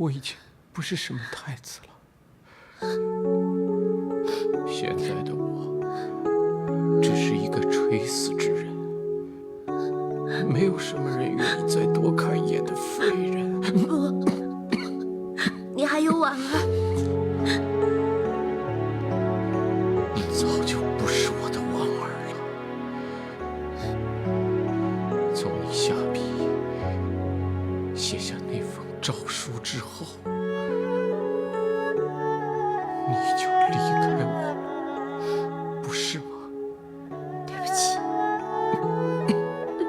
我已经不是什么太子了。现在的我只是一个垂死之人，没有什么人愿意再多看一眼的废人。不，你还有婉儿。你早就不是我的婉儿了。从你下笔写下那封诏书之后，你就离开我了，不是吗？对不起，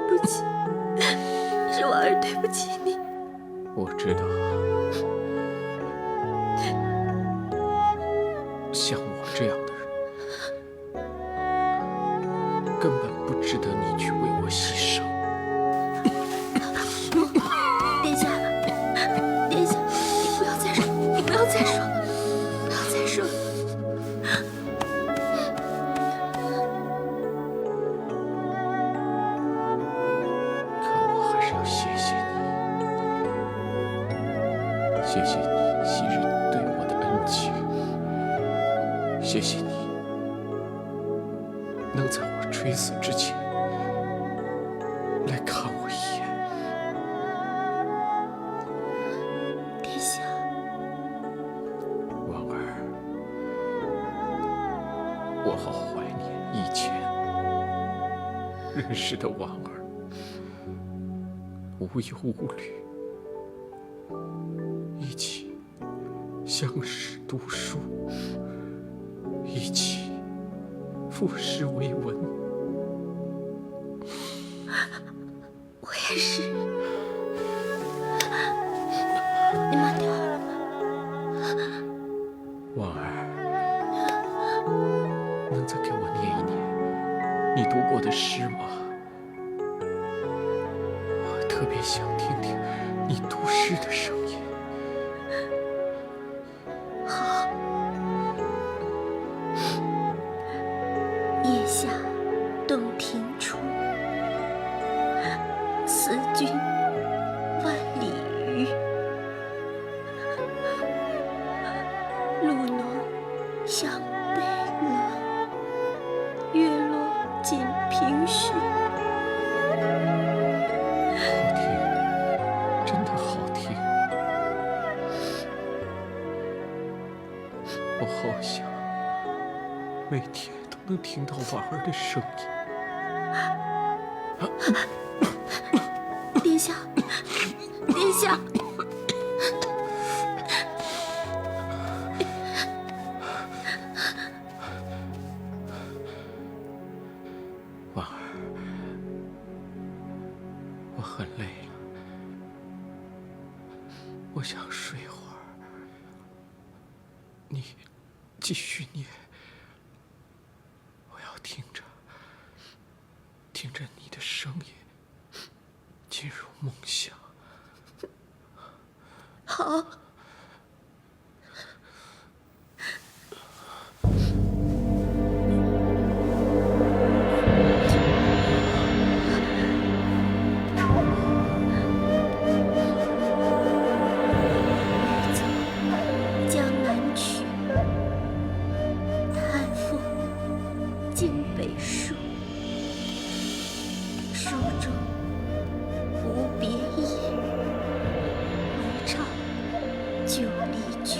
对不起，是婉儿对不起你。我知道，像我这样的人，根本不值得你去为我牺牲。殿下，殿下，你不要再说，你不要再说，不要再说。可我还是要谢谢你，谢谢你昔日对我的恩情，谢谢你能在我垂死之前来看我一眼。殿下，婉儿，我好怀念以前认识的婉儿，无忧无虑，一起相识读书，一起赋诗为文。我也是。你慢点儿。婉儿，能再给我念一念你读过的诗吗？我特别想听听你读诗的声音。好。夜下洞庭初，思君万里余。露浓香北冷，月落尽凭序。好听，真的好听。我好想每天都能听到婉儿的声音。殿下，殿下，婉儿，我很累了，我想睡会儿。你继续念，我要听着你的声音进入梦乡。好。江南曲，叹复尽北书。书中无别意，唯唱旧离曲。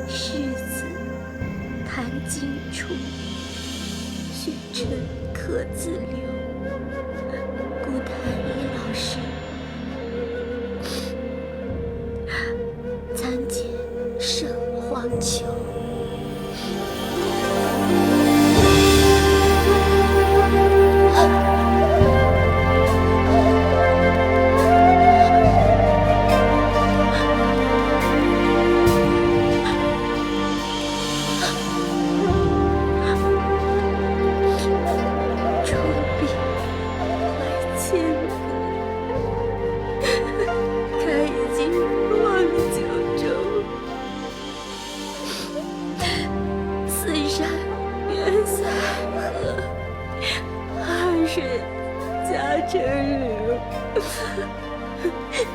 世子谈今处，学成可自留。故谈李老师参见圣荒丘。出笔。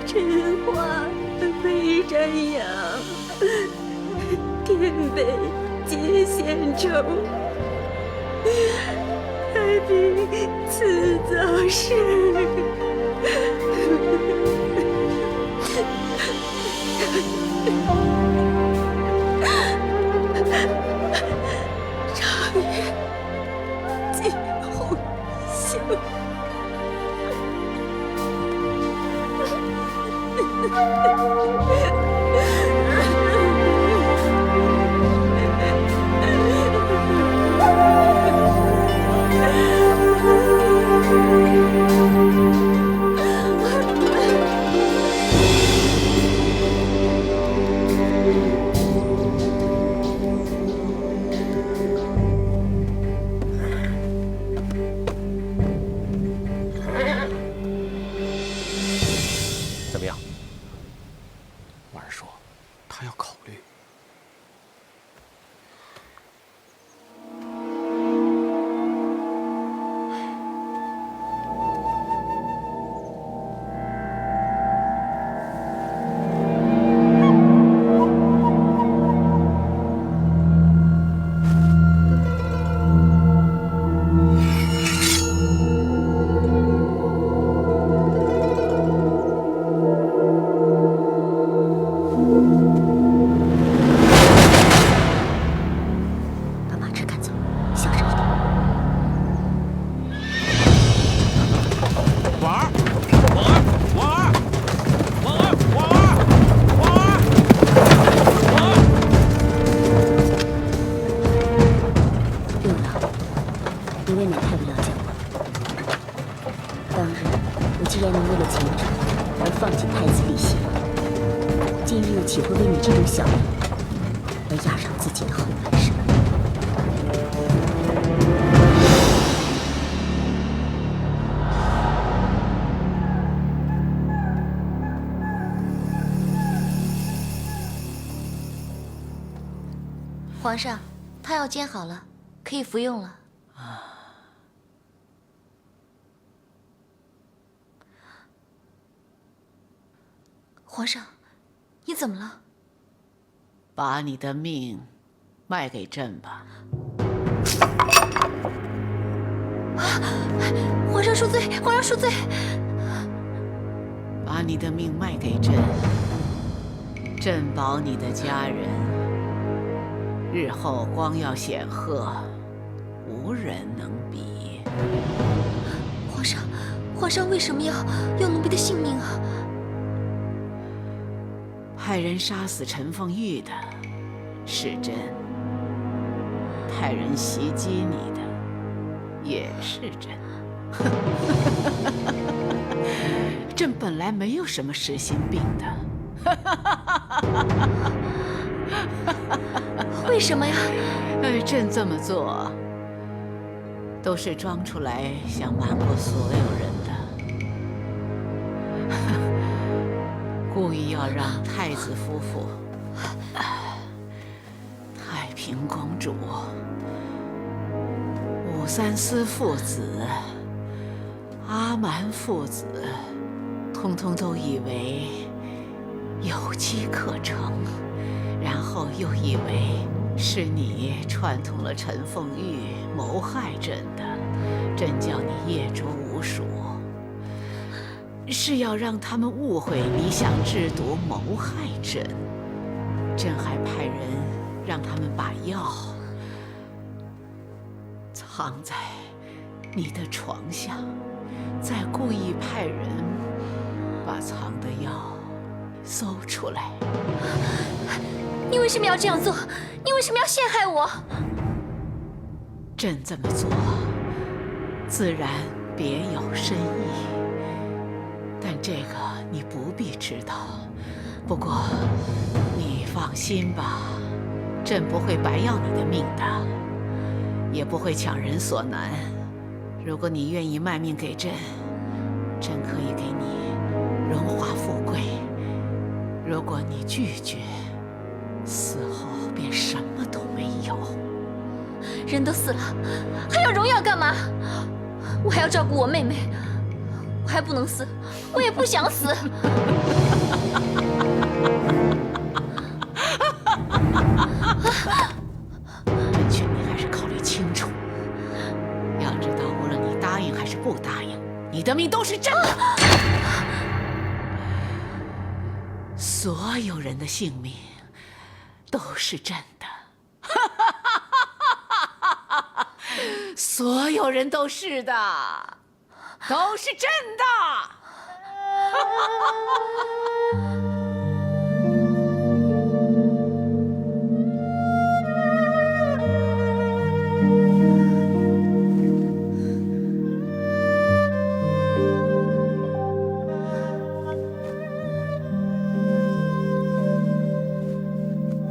辰华被瞻仰，天北皆献丑，太平辞早逝。长月寄红袖。怎么样？婉儿说，她要考虑。放弃太子立信，今日又岂会为你这种小人而押上自己的后半生？皇上，他药煎好了，可以服用了。皇上，你怎么了？把你的命卖给朕吧。皇上恕罪，皇上恕罪。把你的命卖给朕，朕保你的家人，日后光耀显赫，无人能比。皇上为什么要奴婢的性命啊？派人杀死陈凤玉的是朕，派人袭击你的也是朕。朕本来没有什么失心病的。为什么呀？朕这么做都是装出来，想瞒过所有人的。故意要让太子夫妇、太平公主、武三思父子、阿瞒父子，通通都以为有机可乘，然后又以为是你串通了陈凤玉谋害朕的，朕叫你夜诛无数。是要让他们误会你想制毒谋害朕，朕还派人让他们把药藏在你的床下，再故意派人把藏的药搜出来。你为什么要这样做？你为什么要陷害我？朕这么做，自然别有深意。但这个你不必知道。不过，你放心吧，朕不会白要你的命的，也不会强人所难。如果你愿意卖命给朕，朕可以给你荣华富贵；如果你拒绝，死后便什么都没有。人都死了，还要荣耀干嘛？我还要照顾我妹妹，我还不能死。我也不想死。朕劝你还是考虑清楚。要知道，无论你答应还是不答应，你的命都是朕的。所有人的性命都是朕的。所有人都是的，都是朕的。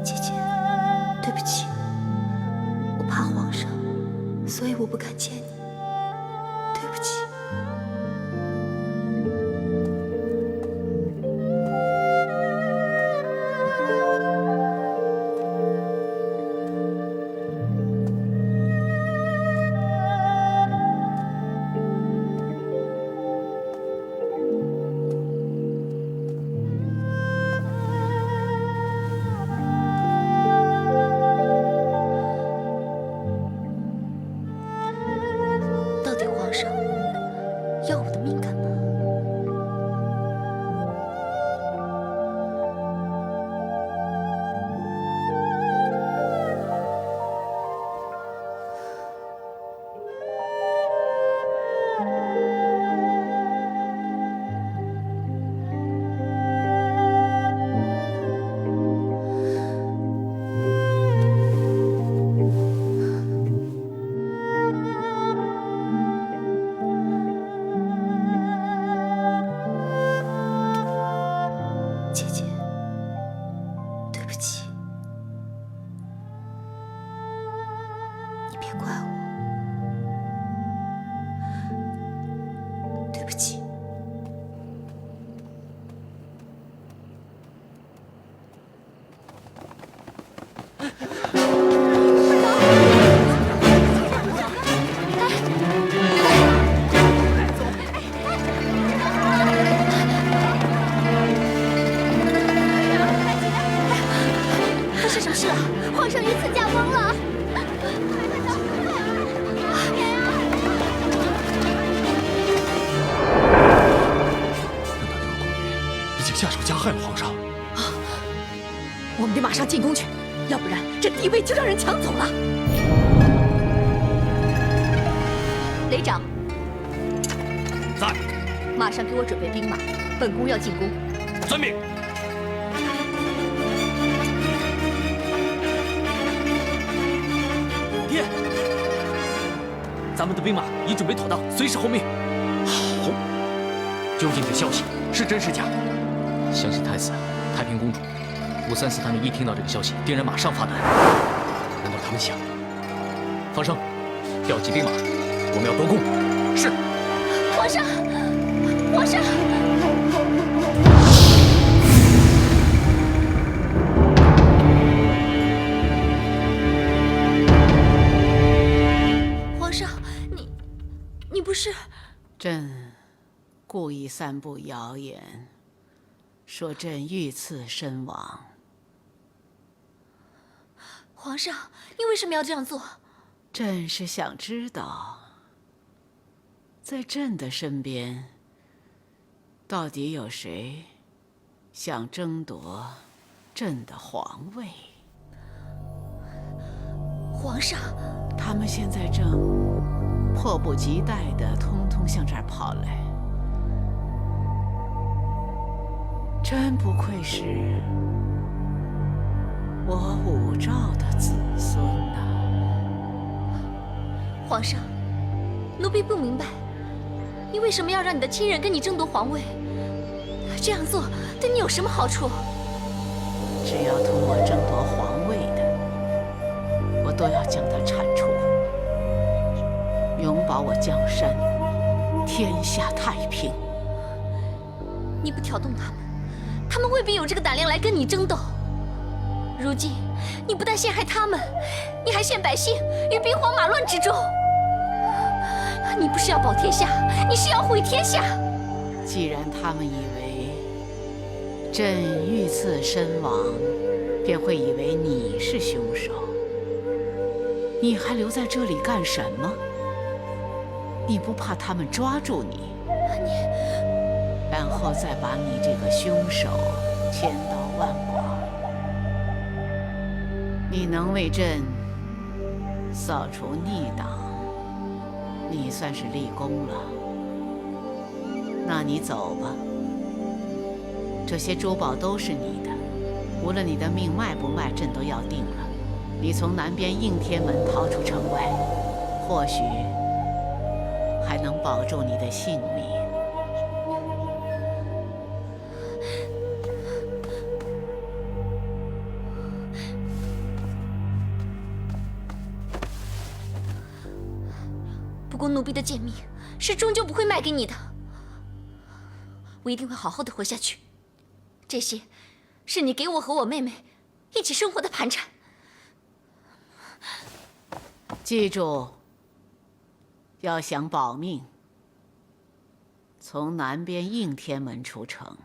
姐姐，对不起，我怕皇上，所以我不敢见你。对不起。到底皇上要我的命干嘛？姐姐，对不起，你别怪我，对不起。发生什么事了？皇上御赐驾崩了！难道那个宫女已经下手加害了皇上？我们得马上进宫去，要不然这帝位就让人抢走了。雷长，在，马上给我准备兵马，本宫要进宫。遵命。爹，咱们的兵马已准备妥当，随时候命。好，究竟这消息是真是假？相信太子、太平公主、吴三思他们一听到这个消息，定然马上发难。难道他们想？方生，调集兵马，我们要夺宫。是。皇上，皇上！皇上，你不是？朕故意散布谣言，说朕遇刺身亡。皇上，你为什么要这样做？朕是想知道，在朕的身边，到底有谁想争夺朕的皇位？皇上，他们现在正迫不及待地通通向这儿跑来。真不愧是我武曌的子孙呐！皇上，奴婢不明白，你为什么要让你的亲人跟你争夺皇位？这样做对你有什么好处？只要同我争夺皇位的，我都要将他铲除，永保我江山天下太平。你不挑动他们，他们未必有这个胆量来跟你争斗。如今，你不但陷害他们，你还陷百姓于兵荒马乱之中。你不是要保天下，你是要毁天下。既然他们以为朕遇刺身亡，便会以为你是凶手，你还留在这里干什么？你不怕他们抓住你，然后再把你这个凶手千刀万剐？你能为朕扫除逆党，你算是立功了。那你走吧，这些珠宝都是你的，无论你的命卖不卖，朕都要定了。你从南边应天门逃出城外，或许还能保住你的性命。不过奴婢的贱命是终究不会卖给你的，我一定会好好的活下去。这些是你给我和我妹妹一起生活的盘缠。记住，要想保命，从南边应天门出城。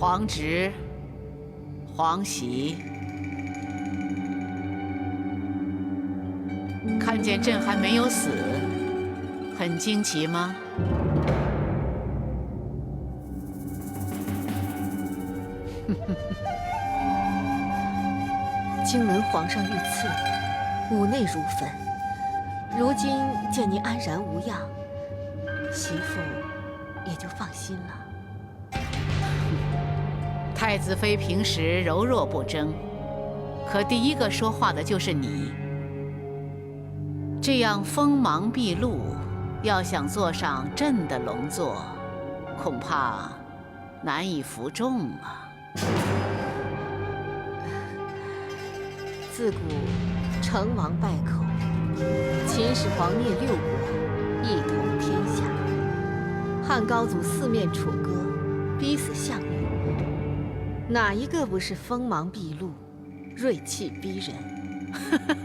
皇侄、皇媳，看见朕还没有死，很惊奇吗？听闻皇上遇刺，五内如焚。如今见您安然无恙，媳妇也就放心了。太子妃平时柔弱不争，可第一个说话的就是你。这样锋芒毕露，要想坐上朕的龙座，恐怕难以服众啊。自古成王败寇，秦始皇灭六国，一统天下。汉高祖四面楚歌，逼死项羽，哪一个不是锋芒毕露，锐气逼人？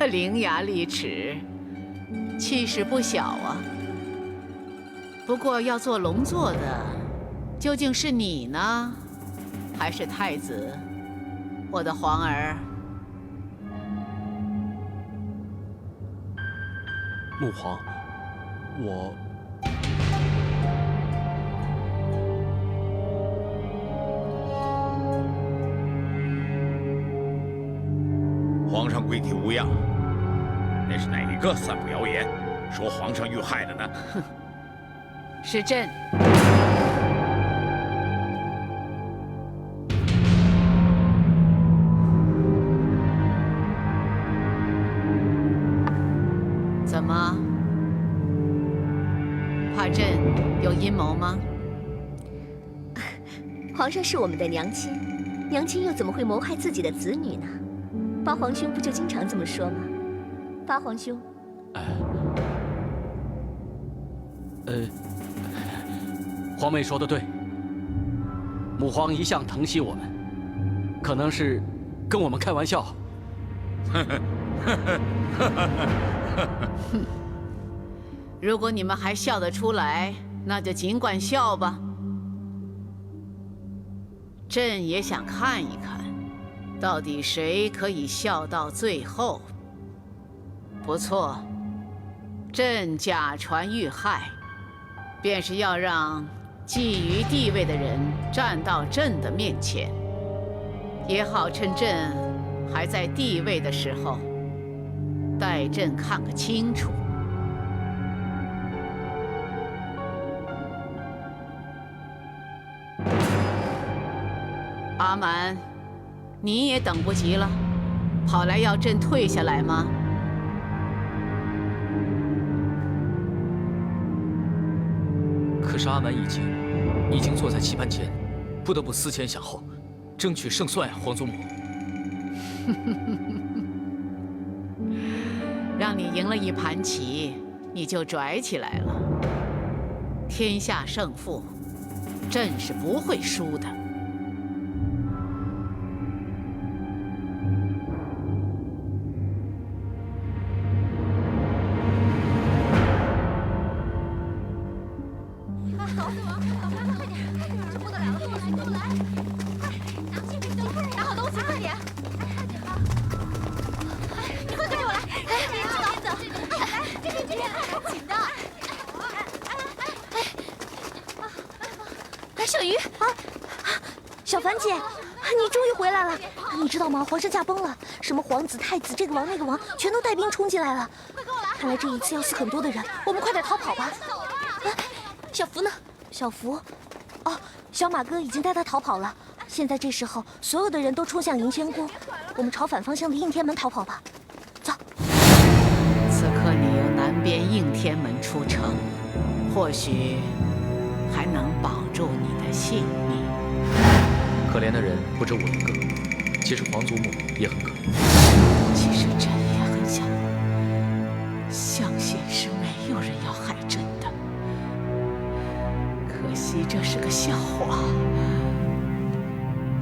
伶牙俐齿，气势不小啊。不过要做龙座的，究竟是你呢，还是太子，我的皇儿？母皇，皇上贵体无恙，那是哪个散布谣言，说皇上遇害的呢？是朕。怎么？怕朕有阴谋吗？皇上是我们的娘亲，娘亲又怎么会谋害自己的子女呢？八皇兄不就经常这么说吗？八皇兄，皇妹说的对，母皇一向疼惜我们，可能是跟我们开玩笑。如果你们还笑得出来，那就尽管笑吧。朕也想看一看，到底谁可以笑到最后。不错，朕假传遇害，便是要让觊觎地位的人站到朕的面前，也好趁朕还在地位的时候，带朕看个清楚。阿满，你也等不及了，跑来要朕退下来吗？可是阿满已经坐在棋盘前，不得不思前想后，争取胜算呀，皇祖母。让你赢了一盘棋，你就拽起来了。天下胜负，朕是不会输的。小鱼啊，小凡姐，你终于回来了！你知道吗？皇上驾崩了，什么皇子、太子，这个王那个王，全都带兵冲进来了。看来这一次要死很多的人，我们快点逃跑吧！啊，小福呢？小福，哦，小马哥已经带他逃跑了。现在这时候，所有的人都冲向迎仙宫，我们朝反方向的应天门逃跑吧。走。此刻你由南边应天门出城，或许还能保住你的性命。可怜的人不止我一个，其实皇祖母也很可怜。其实朕也很想相信是没有人要害朕的，可惜这是个笑话，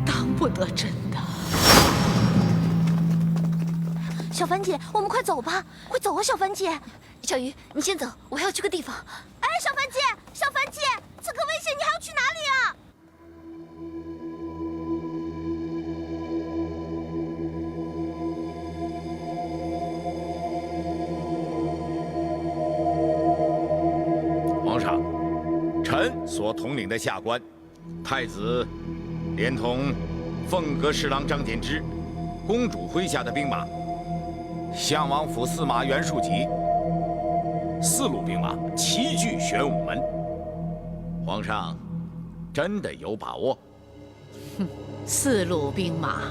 当不得真的。小凡姐，我们快走吧，快走啊，小凡姐！小鱼，你先走，我要去个地方。哎，小凡姐，小凡姐，此刻危险，你还要去哪里啊？皇上，臣所统领的下官，太子，连同凤阁侍郎张柬之，公主麾下的兵马，襄王府司马袁术己，4路兵马齐聚玄武门。皇上，真的有把握？4路兵马，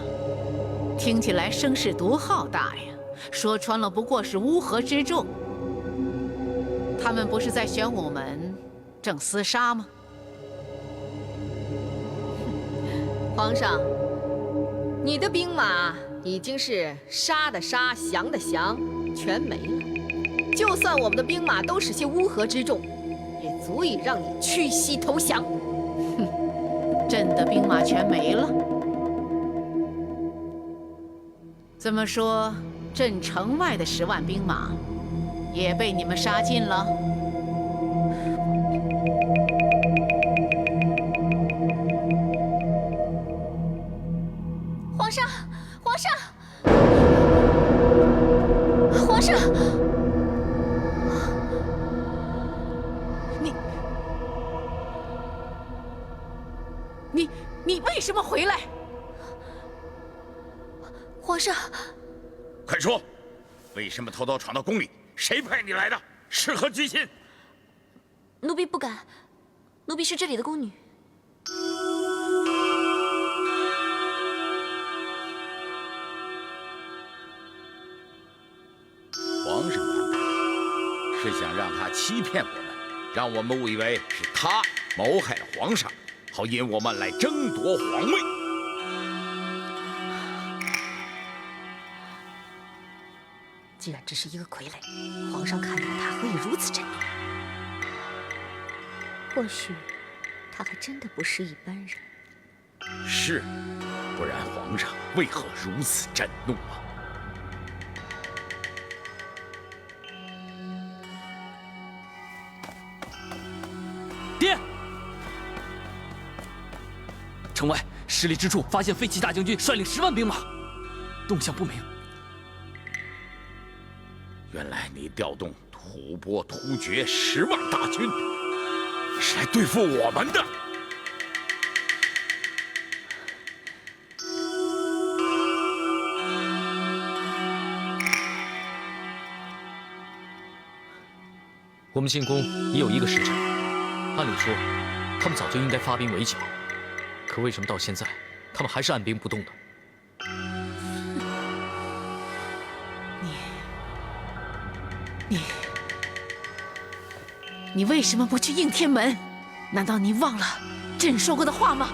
听起来声势多浩大呀！说穿了，不过是乌合之众。他们不是在玄武门正厮杀吗？皇上，你的兵马已经是杀的杀，降的降，全没了。就算我们的兵马都是些乌合之众，也足以让你屈膝投降。朕的兵马全没了，这么说，镇城外的10万兵马也被你们杀尽了？皇上，皇上，皇上！你为什么回来？皇上，快说，为什么偷偷闯到宫里？谁派你来的？是何居心？奴婢不敢，奴婢是这里的宫女。皇上他们是想让他欺骗我们，让我们误以为是他谋害了皇上，好引我们来争夺皇位。既然只是一个傀儡，皇上看到他何以如此震怒？或许他还真的不是一般人。是，不然皇上为何如此震怒啊？爹！城外10里之处发现废弃大将军率领10万兵马，动向不明。原来你调动吐蕃突厥10万大军，是来对付我们的。我们进宫已有1个时辰，按理说，他们早就应该发兵围剿，可为什么到现在，他们还是按兵不动呢？你为什么不去应天门？难道你忘了朕说过的话吗？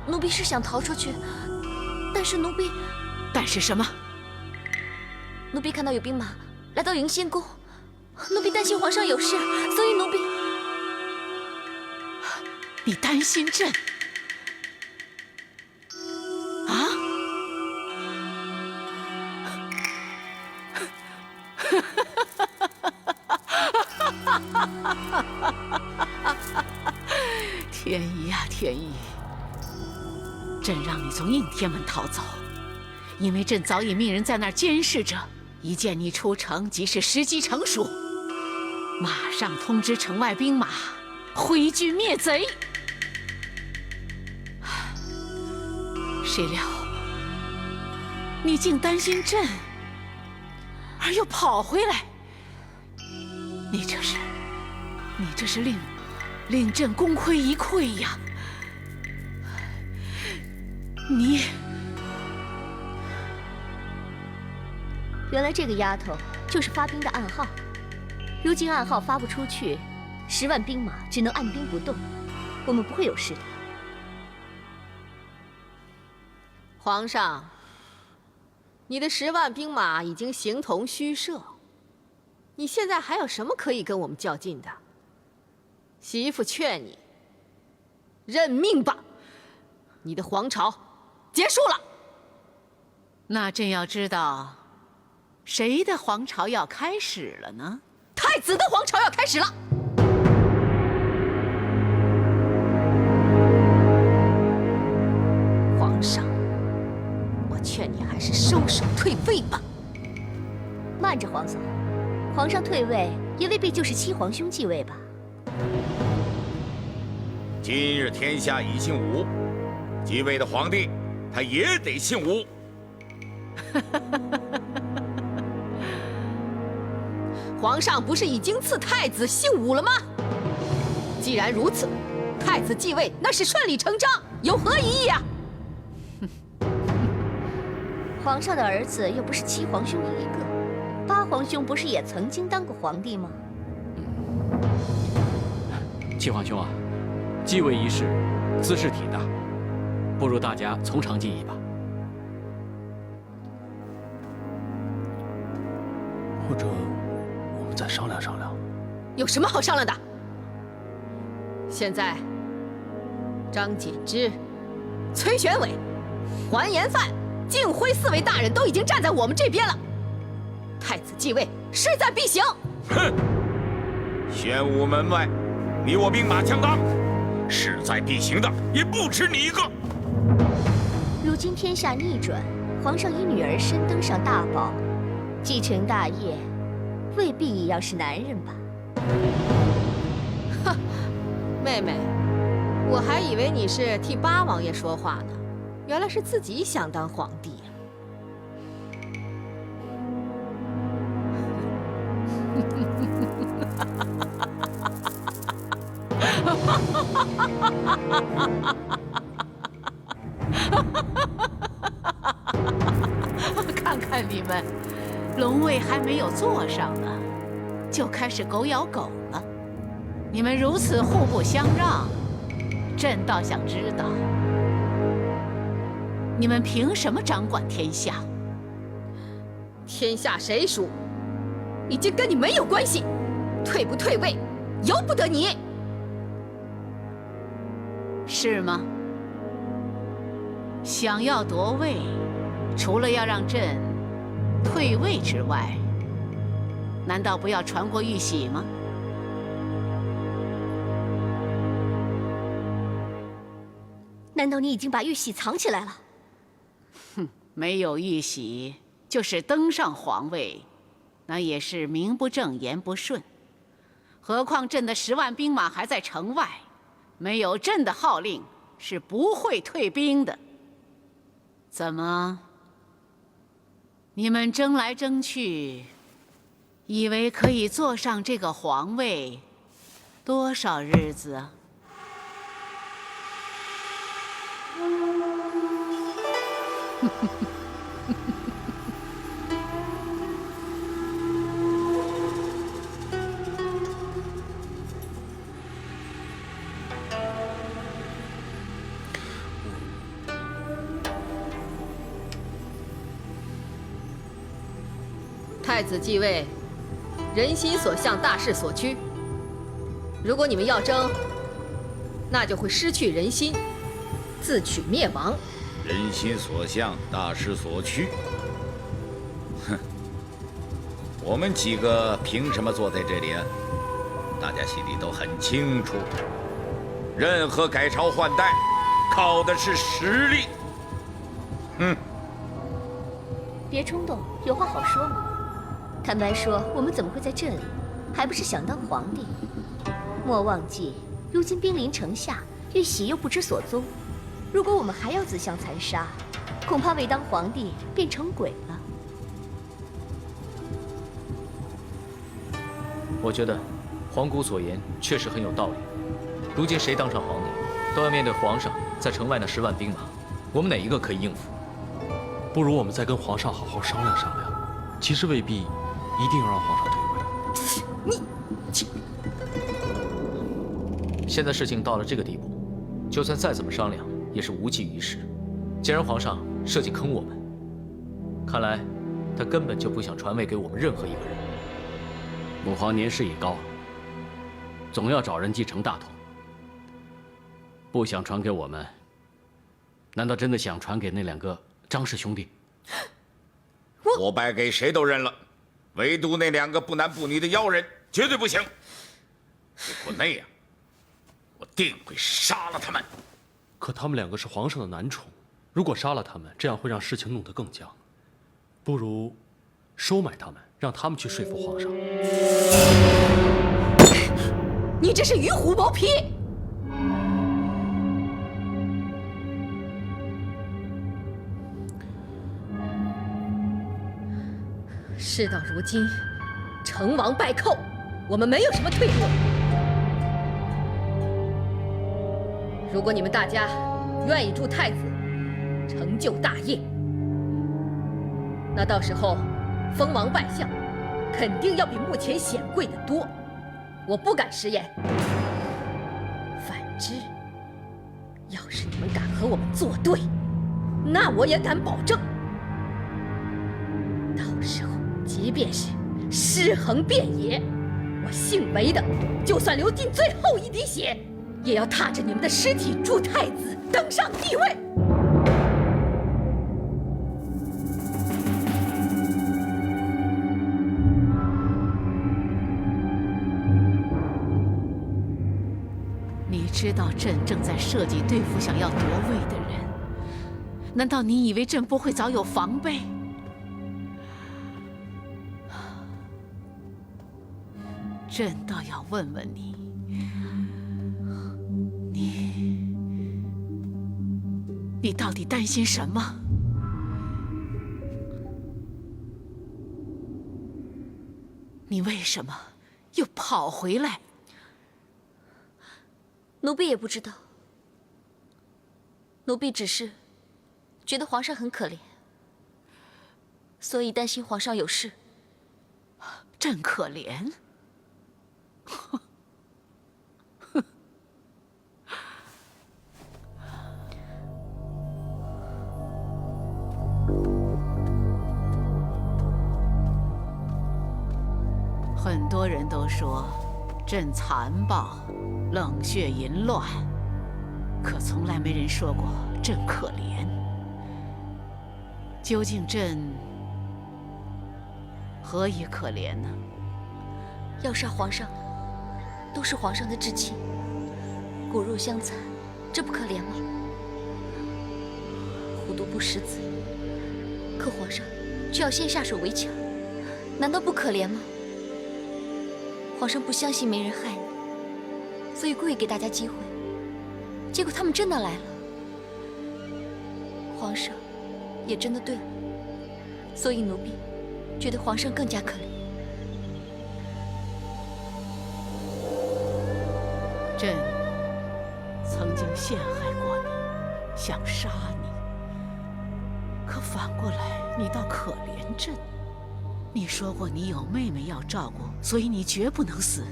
奴婢是想逃出去，但是奴婢……但是什么？奴婢看到有兵马来到迎仙宫，奴婢担心皇上有事，所以奴婢……你担心朕？啊？天意呀，天意！朕让你从应天门逃走，因为朕早已命人在那儿监视着，一见你出城，即是时机成熟，马上通知城外兵马挥军灭贼。谁料你竟担心朕，而又跑回来，你这是令朕功亏一篑呀！你原来这个丫头就是发兵的暗号。如今暗号发不出去，10万兵马只能按兵不动，我们不会有事的。皇上，你的10万兵马已经形同虚设，你现在还有什么可以跟我们较劲的？媳妇劝你，认命吧，你的皇朝结束了。那朕要知道，谁的皇朝要开始了呢？太子的皇朝要开始了。皇上，我劝你还是收手退位吧。慢着，皇嫂，皇上退位也未必就是七皇兄继位吧？今日天下已姓武，继位的皇帝他也得姓武。皇上不是已经赐太子姓武了吗？既然如此，太子继位那是顺理成章，有何异议啊？皇上的儿子又不是七皇兄一个，8皇兄不是也曾经当过皇帝吗？七皇兄啊，继位仪式兹事体大，不如大家从长计议吧。或者我们再商量商量。有什么好商量的？现在，张柬之、崔玄伟还言范、敬辉4位大人都已经站在我们这边了，太子继位势在必行。哼！玄武门外，你我兵马相当，势在必行的也不止你一个。如今天下逆转，皇上以女儿身登上大宝，继承大业，未必一样是男人吧？哼，妹妹，我还以为你是替八王爷说话呢，原来是自己想当皇帝呀。看看你们，龙位还没有坐上呢，就开始狗咬狗了。你们如此互不相让，朕倒想知道，你们凭什么掌管天下？天下谁属，已经跟你没有关系，退不退位，由不得你。是吗？想要夺位，除了要让朕退位之外，难道不要传过玉玺吗？难道你已经把玉玺藏起来了？哼，没有玉玺，就是登上皇位，那也是名不正言不顺。何况朕的10万兵马还在城外，没有朕的号令是不会退兵的。怎么？你们争来争去，以为可以坐上这个皇位多少日子啊？太子继位，人心所向，大势所趋。如果你们要争，那就会失去人心，自取灭亡。人心所向，大势所趋。哼，我们几个凭什么坐在这里啊？大家心里都很清楚，任何改朝换代，靠的是实力。别冲动，有话好说嘛。坦白说，我们怎么会在这里？还不是想当皇帝。莫忘记，如今兵临城下，玉玺又不知所踪。如果我们还要自相残杀，恐怕未当皇帝便成鬼了。我觉得皇姑所言确实很有道理。如今谁当上皇帝，都要面对皇上在城外那10万兵马，我们哪一个可以应付？不如我们再跟皇上好好商量商量。其实未必一定要让皇上退位。现在事情到了这个地步，就算再怎么商量，也是无济于事。既然皇上设计坑我们，看来他根本就不想传位给我们任何一个人。母皇年事已高，总要找人继承大统。不想传给我们，难道真的想传给那2个张氏兄弟？我败给谁都认了，唯独那2个不男不女的妖人绝对不行。如果那样，我定会杀了他们。可他们2个是皇上的男宠，如果杀了他们，这样会让事情弄得更僵。不如收买他们，让他们去说服皇上。你这是与虎谋皮！事到如今，成王败寇，我们没有什么退路。如果你们大家愿意助太子成就大业，那到时候封王拜相肯定要比目前显贵得多。我不敢食言。反之，要是你们敢和我们作对，那我也敢保证，到时候即便是尸横遍野，我姓韦的就算流尽最后一滴血，也要踏着你们的尸体助太子登上帝位。知道朕正在设计对付想要夺位的人，难道你以为朕不会早有防备？朕倒要问问你，你到底担心什么？你为什么又跑回来？奴婢也不知道。奴婢只是觉得皇上很可怜，所以担心皇上有事。朕可怜？很多人都说朕残暴、冷血淫乱，可从来没人说过朕可怜。究竟朕何以可怜呢？要杀皇上，都是皇上的至亲，骨肉相残，这不可怜吗？虎毒不食子，可皇上却要先下手为强，难道不可怜吗？皇上不相信没人害你，所以故意给大家机会，结果他们真的来了。皇上也真的对了，所以奴婢觉得皇上更加可怜。朕曾经陷害过你，想杀你，可反过来你倒可怜朕。你说过你有妹妹要照顾，所以你绝不能死。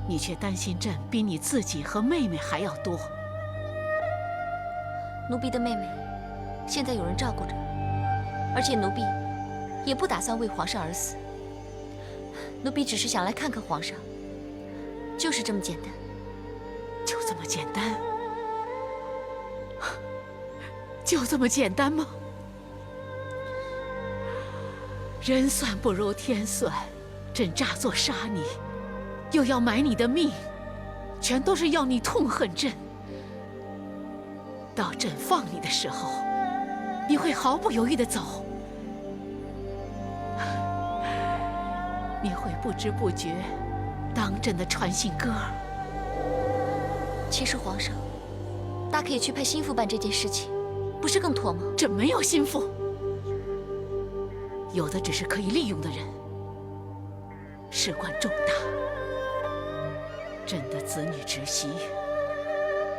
你却担心朕比你自己和妹妹还要多。奴婢的妹妹现在有人照顾着，而且奴婢也不打算为皇上而死。奴婢只是想来看看皇上，就是这么简单。就这么简单？就这么简单吗？人算不如天算，朕诈作杀你，又要买你的命，全都是要你痛恨朕。到朕放你的时候，你会毫不犹豫地走，你会不知不觉当朕的传信鸽。其实皇上大可以去派心腹办这件事情，不是更妥吗？朕没有心腹。有的只是可以利用的人，事关重大。朕的子女侄媳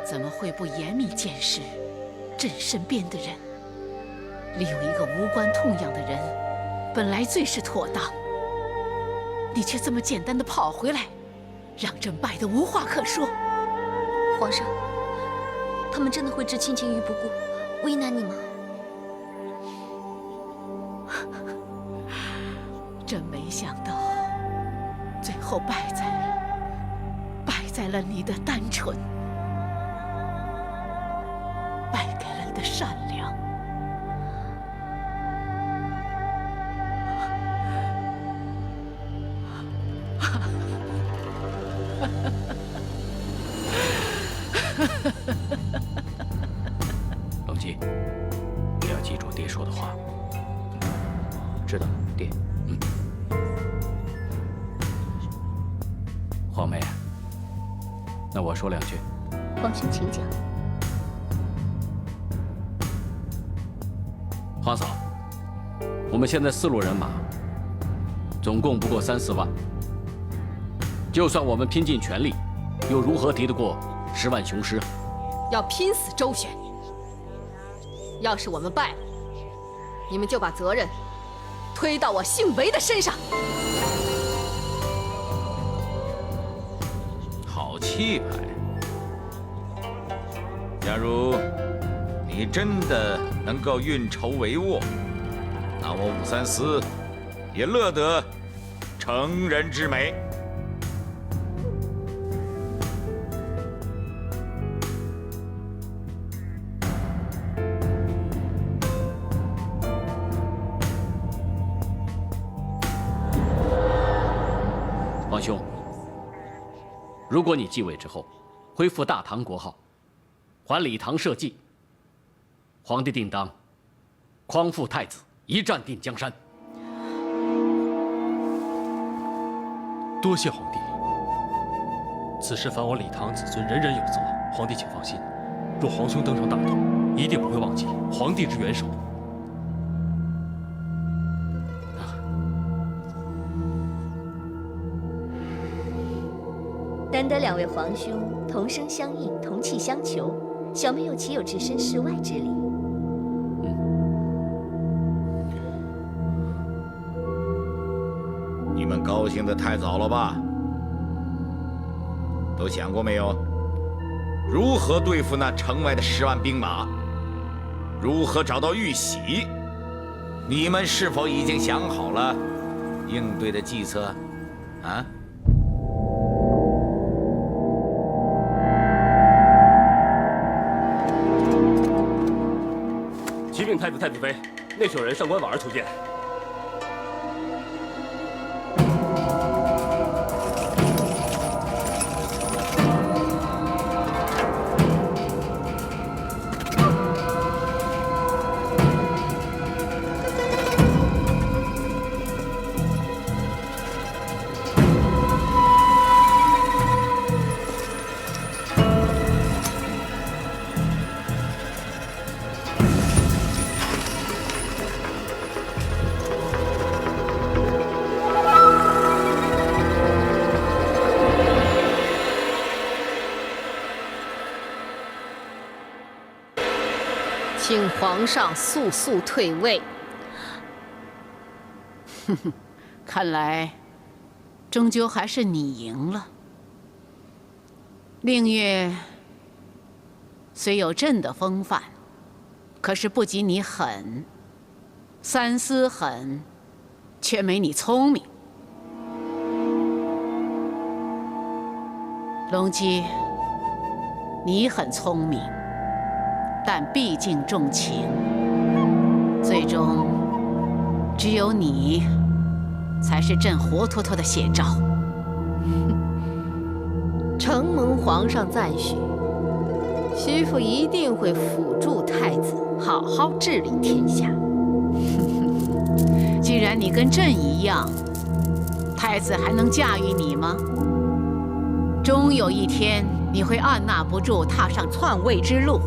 怎么会不严密监视朕身边的人？利用一个无关痛痒的人，本来最是妥当。你却这么简单的跑回来，让朕败得无话可说。皇上，他们真的会置亲情于不顾，为难你吗？朕没想到，最后败在了你的单纯，败给了你的善良。冷姬，你要记住爹说的话。知道，爹。皇妹，那我说两句。皇兄请讲。皇嫂，我们现在4路人马，总共不过3、4万。就算我们拼尽全力，又如何敌得过10万雄师？要拼死周旋。要是我们败了，你们就把责任推到我姓韦的身上。好气派！假如你真的能够运筹帷幄，那我534也乐得成人之美。皇兄，如果你继位之后恢复大唐国号，还礼堂社稷。皇帝定当匡复太子，一战定江山。多谢皇帝。此事凡我李唐子孙人人有责，皇帝请放心。若皇兄登上大统，一定不会忘记皇帝之元首。难得两位皇兄同声相应，同气相求，小妹又岂有置身事外之理？你们高兴得太早了吧？都想过没有，如何对付那城外的10万兵马？如何找到玉玺？你们是否已经想好了应对的计策？啊？启禀太子太子妃，内侍有人上官婉儿求见。请皇上速速退位。看来，终究还是你赢了。令月虽有朕的风范，可是不及你狠。三思狠，却没你聪明。龙姬，你很聪明。但毕竟重情，最终只有你才是朕活脱脱的写照。承蒙皇上赞许，媳妇一定会辅助太子好好治理天下。既然你跟朕一样，太子还能驾驭你吗？终有一天，你会按捺不住，踏上篡位之路。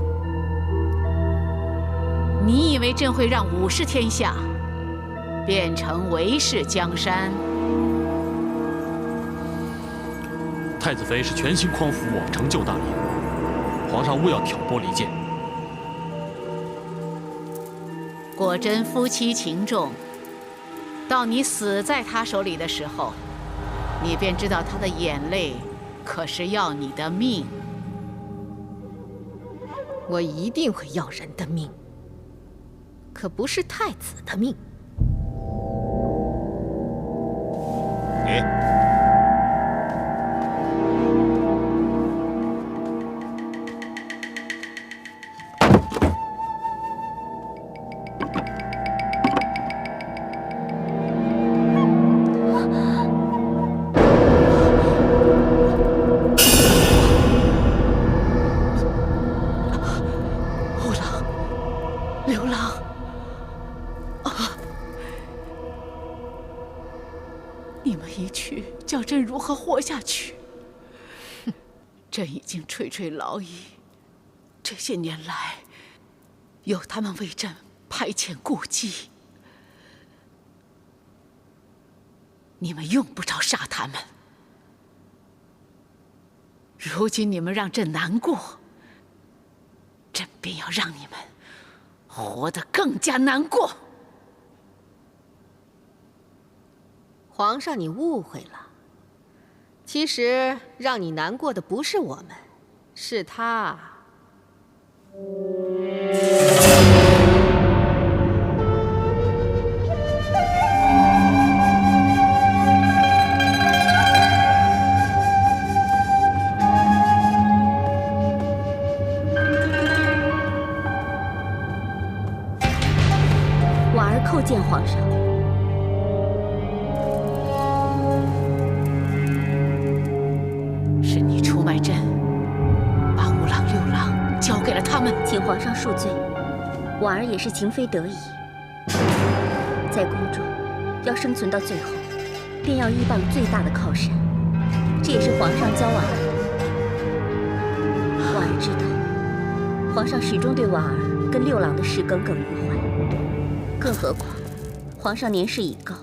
你以为朕会让武士天下变成韦氏江山？太子妃是全心匡扶我，成就大业。皇上勿要挑拨离间。果真夫妻情重，到你死在他手里的时候，你便知道他的眼泪可是要你的命。我一定会要人的命。可不是太子的命。你虎狼，刘郎。你们一去，叫朕如何活下去？朕已经垂垂老矣，这些年来，有他们为朕排遣顾忌，你们用不着杀他们。如今你们让朕难过，朕便要让你们活得更加难过。皇上，你误会了。其实让你难过的不是我们，是他。婉儿叩见皇上。是你出卖朕，他们。请皇上恕罪，婉儿也是情非得已。在宫中，要生存到最后，便要依傍最大的靠山，这也是皇上教婉儿的。婉儿知道，皇上始终对婉儿跟六郎的事耿耿于怀，更何况皇上年事已高，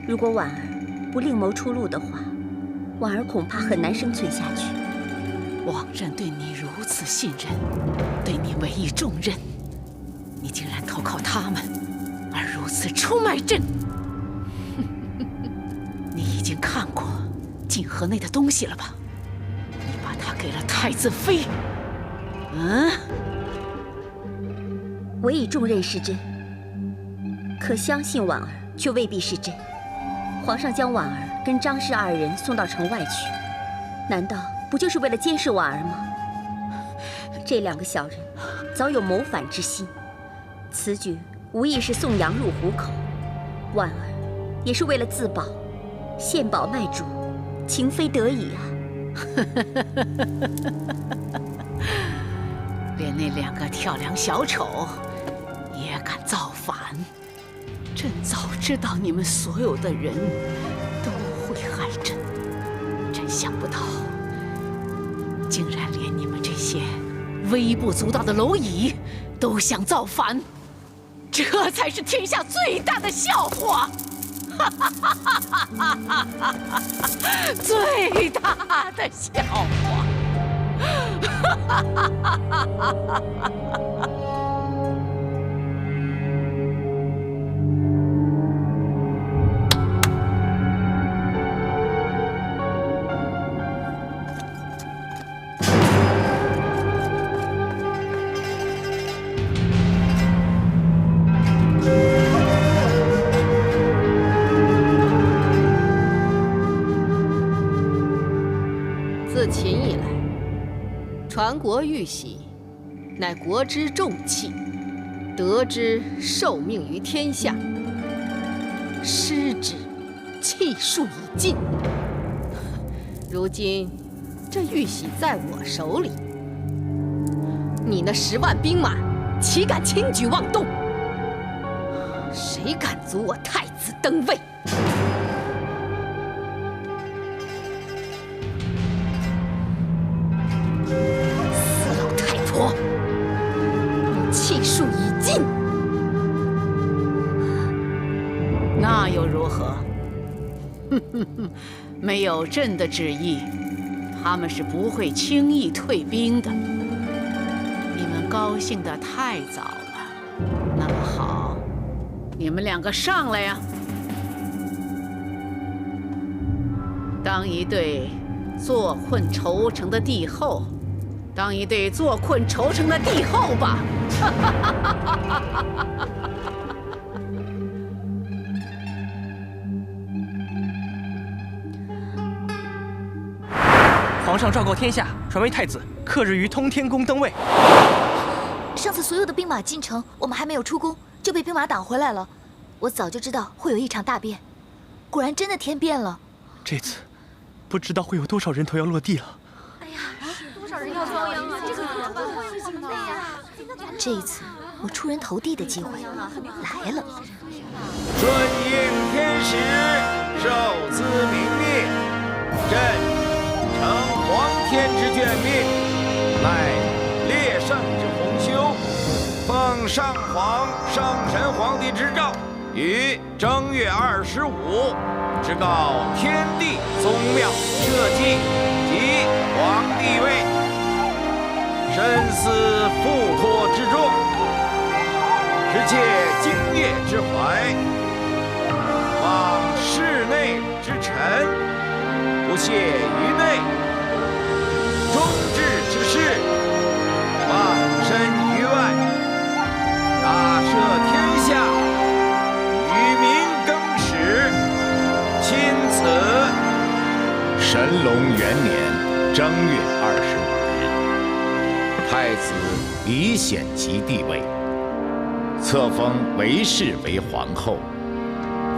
如果婉儿不另谋出路的话，婉儿恐怕很难生存下去。王任对你如此信任，对你委以重任，你竟然投靠他们，而如此出卖朕。你已经看过锦盒内的东西了吧？你把它给了太子妃。委以重任是真，可相信婉儿却未必是真。皇上将婉儿跟张氏二人送到城外去，难道不就是为了监视婉儿吗？这两个小人早有谋反之心，此举无疑是送羊入虎口。婉儿也是为了自保，献宝卖主，情非得已啊。连那两个跳梁小丑也敢造反，朕早知道你们所有的人都会害朕，朕想不到竟然连你们这些微不足道的蝼蚁都想造反，这才是天下最大的笑话！最大的笑话！自秦以来，传国玉玺，乃国之重器，得之受命于天下，失之气数已尽。如今这玉玺在我手里，你那10万兵马岂敢轻举妄动？谁敢阻我太子登位？死老太婆，你气数已尽。那又如何？没有朕的旨意，他们是不会轻易退兵的。你们高兴得太早了。那么好，你们两个上来呀！当一队坐困愁城的帝后，当一队坐困愁城的帝后吧！皇上昭告天下，传位太子刻日于通天宫登位。上次所有的兵马进城，我们还没有出宫，就被兵马挡回来了。我早就知道会有一场大变，果然真的天变了。这次，不知道会有多少人头要落地了。哎呀，多少人要遭殃啊！这个怎么办？对呀，这一次我出人头地的机会来了。顺应天时，受兹明命，朕承皇天之眷命，赖烈圣之洪修，奉上皇圣神皇帝之诏，于正月25之告天地宗庙社稷及皇帝位，深思付托之重，持切敬业之怀，望室内之臣不懈于内，忠志之士忘身于外，大赦天下，与民更始，钦此。神龙元年正月25日，太子李显即帝位，册封韦氏为皇后，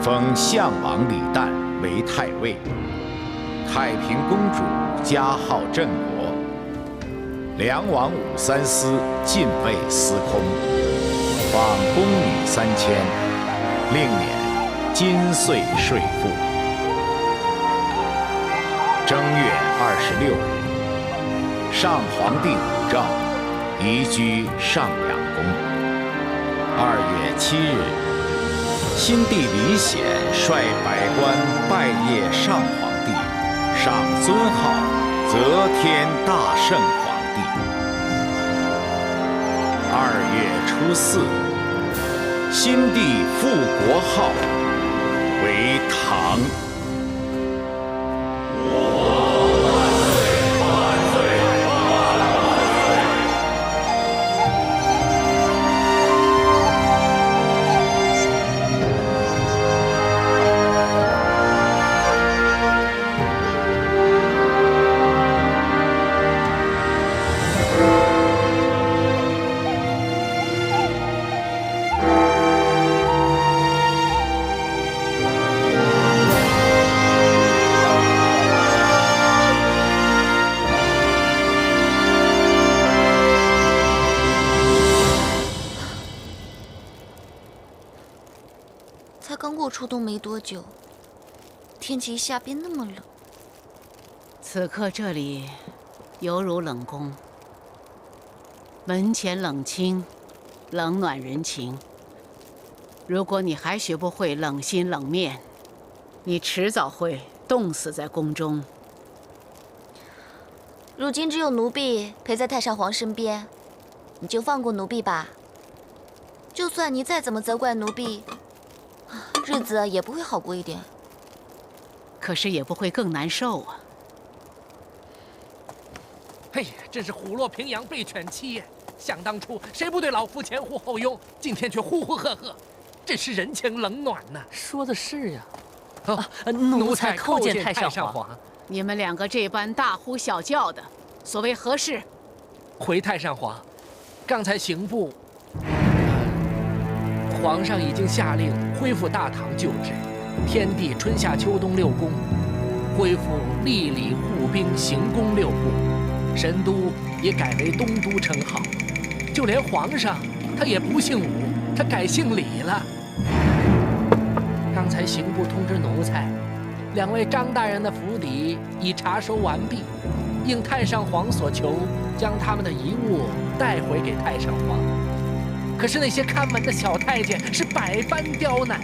封相王李旦为太尉，太平公主加号镇国，梁王武3司禁卫司空，访宫女3000，另免金岁税赋。正月26日，上皇帝武曌移居上阳宫。2月7日，新帝李显率百官拜谒上皇帝，赏尊号则天大圣皇帝。2月初4，新帝复国号为唐。才刚过初冬没多久，天气一下变那么冷。此刻这里犹如冷宫，门前冷清，冷暖人情。如果你还学不会冷心冷面，你迟早会冻死在宫中。如今只有奴婢陪在太上皇身边，你就放过奴婢吧。就算你再怎么责怪奴婢，日子也不会好过一点。可是也不会更难受啊！哎呀，真是虎落平阳被犬欺呀！想当初谁不对老夫前呼后拥，今天却呼呼喝喝，真是人情冷暖呐！说的是呀。奴才叩见太上皇。你们2个这般大呼小叫的，所谓何事？回太上皇，刚才刑部，皇上已经下令恢复大唐旧制，天地春夏秋冬6宫，恢复吏礼户兵刑宫6部，神都也改为东都称号，就连皇上他也不姓武，他改姓李了。刚才刑部通知奴才，2位张大人的府邸已查收完毕，应太上皇所求，将他们的遗物带回给太上皇。可是那些看门的小太监是百般刁难，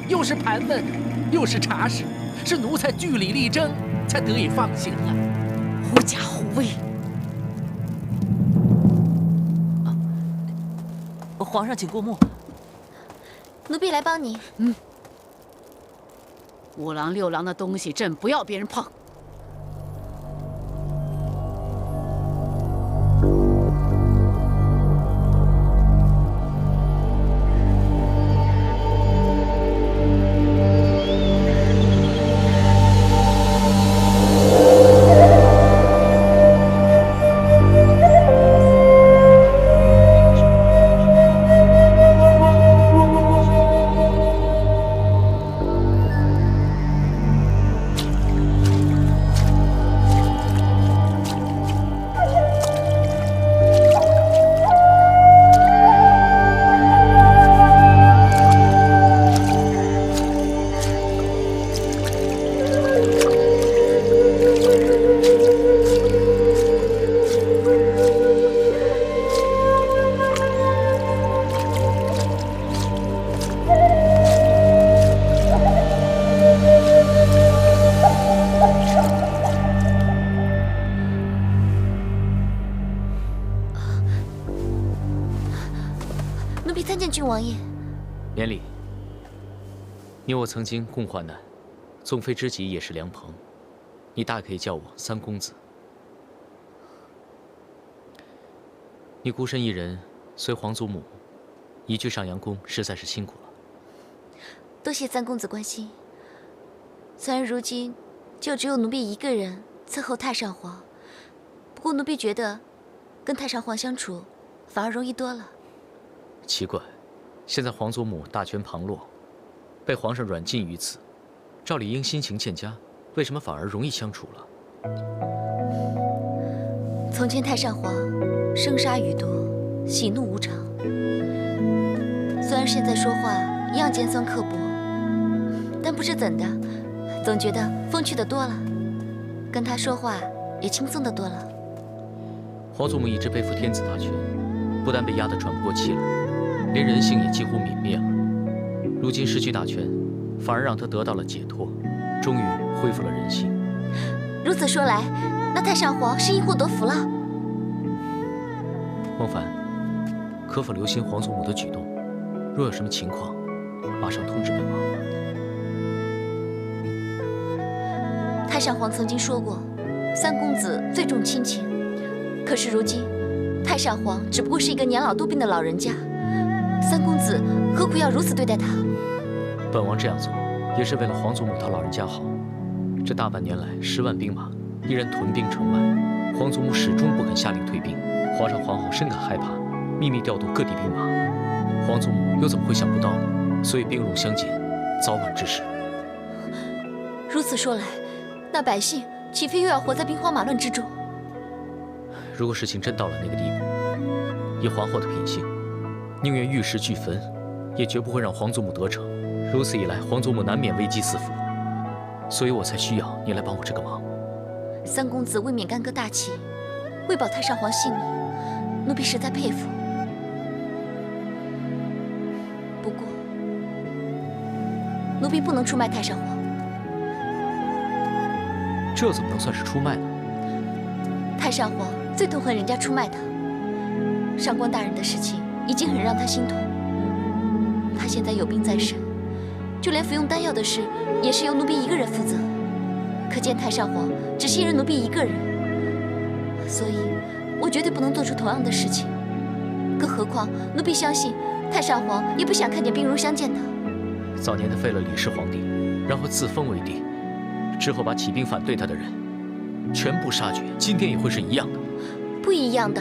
又是盘问，又是查实，是奴才据理力争，才得以放行啊！狐假虎威！皇上请过目。奴婢来帮你。5郎6郎的东西，朕不要别人碰。奴婢参见郡王爷。免礼。你我曾经共患难，纵非知己也是良朋，你大可以叫我3公子。你孤身一人随皇祖母移居上阳宫，实在是辛苦了。多谢3公子关心。虽然如今就只有奴婢一个人伺候太上皇，不过奴婢觉得跟太上皇相处反而容易多了。奇怪，现在皇祖母大权旁落，被皇上软禁于此，照理应心情渐佳，为什么反而容易相处了？从前太上皇生杀予夺，喜怒无常。虽然现在说话一样尖酸刻薄，但不知怎的，总觉得风趣的多了，跟他说话也轻松的多了。皇祖母一直背负天子大权，不但被压得喘不过气来，连人性也几乎泯灭了。如今失去大权，反而让他得到了解脱，终于恢复了人性。如此说来，那太上皇是因祸得福了。孟凡，可否留心皇祖母的举动？若有什么情况，马上通知本王。太上皇曾经说过，三公子最重亲情。可是如今，太上皇只不过是一个年老多病的老人家，三公子何苦要如此对待他？本王这样做，也是为了皇祖母她老人家好。这大半年来，10万兵马依然屯兵城外，皇祖母始终不肯下令退兵。皇上皇后深感害怕，秘密调度各地兵马。皇祖母又怎么会想不到呢？所以兵戎相见，早晚之事。如此说来，那百姓岂非又要活在兵荒马乱之中？如果事情真到了那个地步，以皇后的品性，宁愿玉石俱焚，也绝不会让皇祖母得逞。如此一来，皇祖母难免危机四伏，所以我才需要你来帮我这个忙。三公子未免干戈大旗，为保太上皇性命，奴婢实在佩服。不过，奴婢不能出卖太上皇。这怎么能算是出卖呢？太上皇最痛恨人家出卖他。上官大人的事情已经很让他心痛，他现在有病在身，就连服用丹药的事也是由奴婢一个人负责。可见太上皇只信任奴婢一个人，所以我绝对不能做出同样的事情。更何况奴婢相信太上皇也不想看见兵戎相见的。早年他废了李氏皇帝，然后自封为帝，之后把起兵反对他的人全部杀绝，今天也会是一样的。不一样的，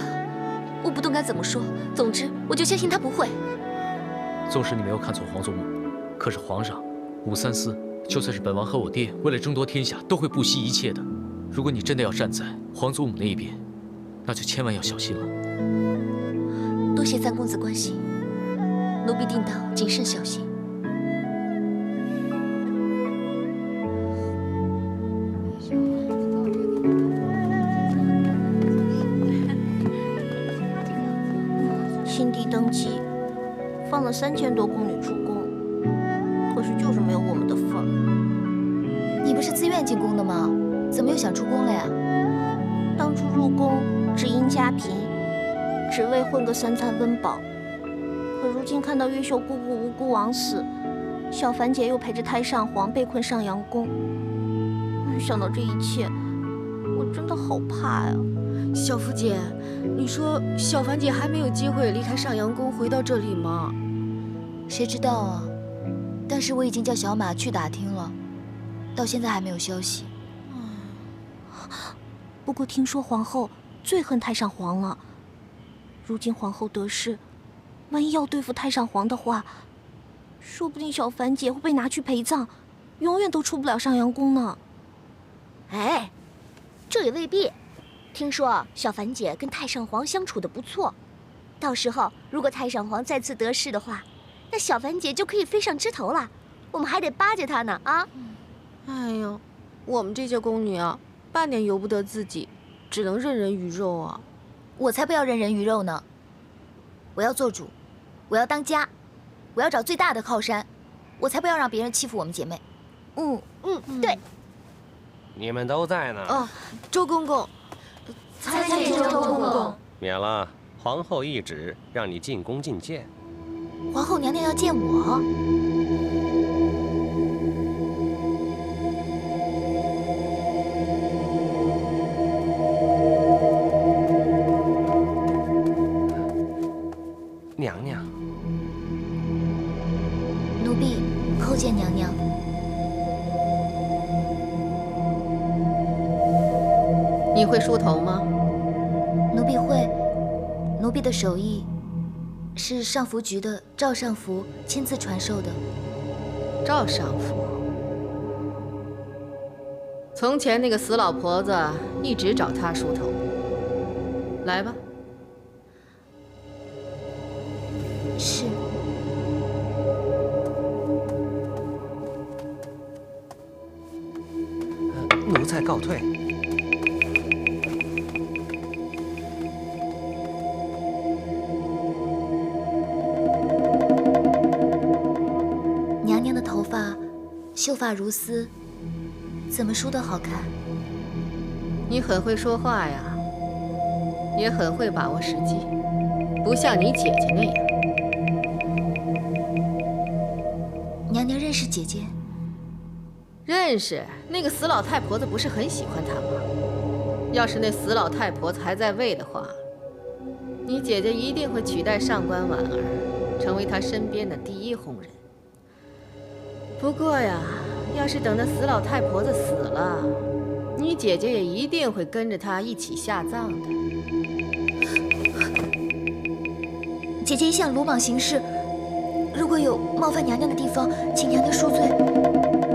我不懂该怎么说。总之，我就相信他不会。纵使你没有看错皇祖母，可是皇上武三思，就算是本王和我爹为了争夺天下，都会不惜一切的。如果你真的要站在皇祖母那一边，那就千万要小心了。多谢三公子关心，奴婢定当谨慎小心。新帝登基，放了3000多宫女出宫，可是就是没有我们的份儿。你不是自愿进宫的吗？怎么又想出宫了呀？当初入宫只因家贫，只为混个3餐温饱。可如今看到越秀姑姑无辜枉死，小凡姐又陪着太上皇被困上阳宫，想到这一切，我真的好怕呀。小福姐，你说小凡姐还没有机会离开上阳宫回到这里吗？谁知道啊！但是我已经叫小马去打听了，到现在还没有消息。不过听说皇后最恨太上皇了，如今皇后得势，万一要对付太上皇的话，说不定小凡姐会被拿去陪葬，永远都出不了上阳宫呢。哎，这也未必。听说小凡姐跟太上皇相处的不错，到时候如果太上皇再次得势的话，那小凡姐就可以飞上枝头了。我们还得巴结她呢啊！哎呀，我们这些宫女啊，半点由不得自己，只能任人鱼肉啊！我才不要任人鱼肉呢！我要做主，我要当家，我要找最大的靠山，我才不要让别人欺负我们姐妹。对。你们都在呢。哦，周公公。参见周公公。免了，皇后懿旨，让你进宫觐见。皇后娘娘要见我？娘娘，奴婢叩见娘娘。你会梳头吗？奴婢会。奴婢的手艺是上服局的赵上服亲自传授的。赵上服，从前那个死老婆子一直找他梳头，来吧。是。奴才告退。娘娘的头发秀发如丝，怎么梳都好看。你很会说话呀，也很会把握时机，不像你姐姐那样。娘娘认识姐姐？认识。那个死老太婆子不是很喜欢她吗？要是那死老太婆子还在位的话，你姐姐一定会取代上官婉儿，成为她身边的第一红人。不过呀，要是等那死老太婆子死了，你姐姐也一定会跟着她一起下葬的。姐姐一向鲁莽行事，如果有冒犯娘娘的地方，请娘娘恕罪。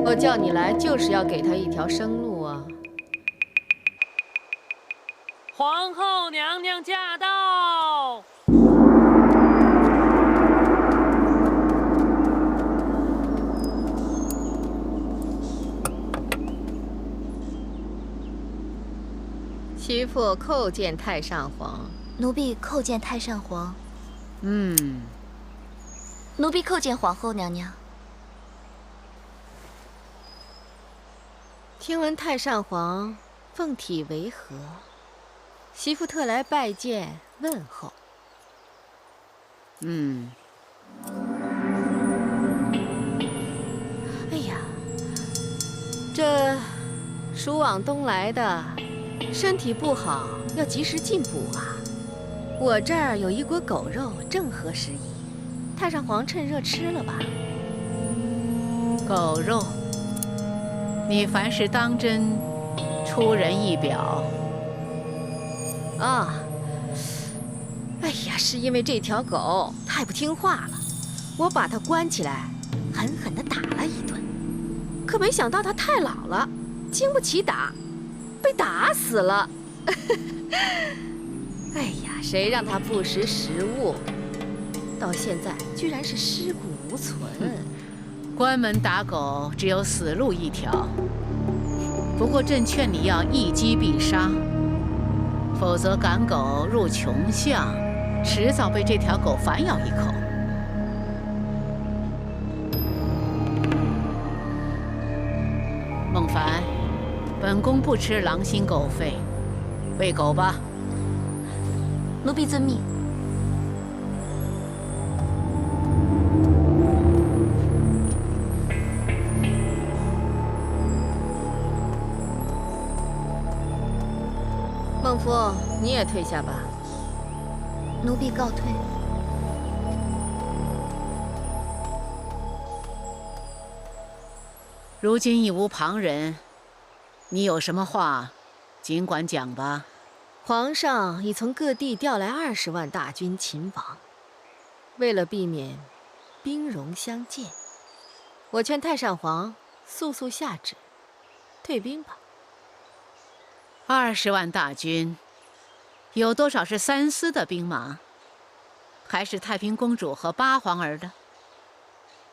我叫你来就是要给她一条生路啊！皇后娘娘驾到！媳妇叩见太上皇。奴婢叩见太上皇。奴婢叩见皇后娘娘。听闻太上皇凤体为和，媳妇特来拜见问候。哎呀，这蜀往东来的，身体不好，要及时进补啊。我这儿有一锅狗肉，正合时宜，太上皇趁热吃了吧。狗肉，你凡事当真，出人意表。啊，哎呀，是因为这条狗太不听话了，我把它关起来，狠狠地打了一顿。可没想到它太老了，经不起打，被打死了。哎呀，谁让它不识时务，到现在居然是尸骨无存。关门打狗只有死路一条，不过朕劝你要一击必杀，否则赶狗入穷巷，迟早被这条狗反咬一口。孟凡，本宫不吃狼心狗肺，喂狗吧。奴婢遵命。孟夫，你也退下吧。奴婢告退。如今已无旁人，你有什么话，尽管讲吧。皇上已从各地调来20万大军勤王，为了避免兵戎相见，我劝太上皇速速下旨，退兵吧。20万大军，有多少是三司的兵马？还是太平公主和八皇儿的？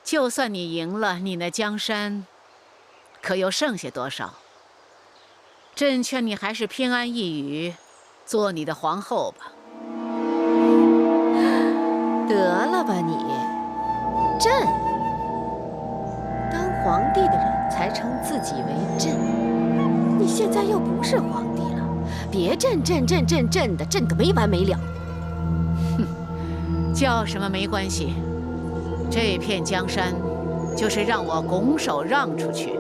就算你赢了，你那江山，可又剩下多少？朕劝你还是偏安一隅，做你的皇后吧。得了吧你！朕当皇帝的人才称自己为朕，你现在又不是皇帝了，别朕的，朕个没完没了。哼，叫什么没关系，这片江山就是让我拱手让出去，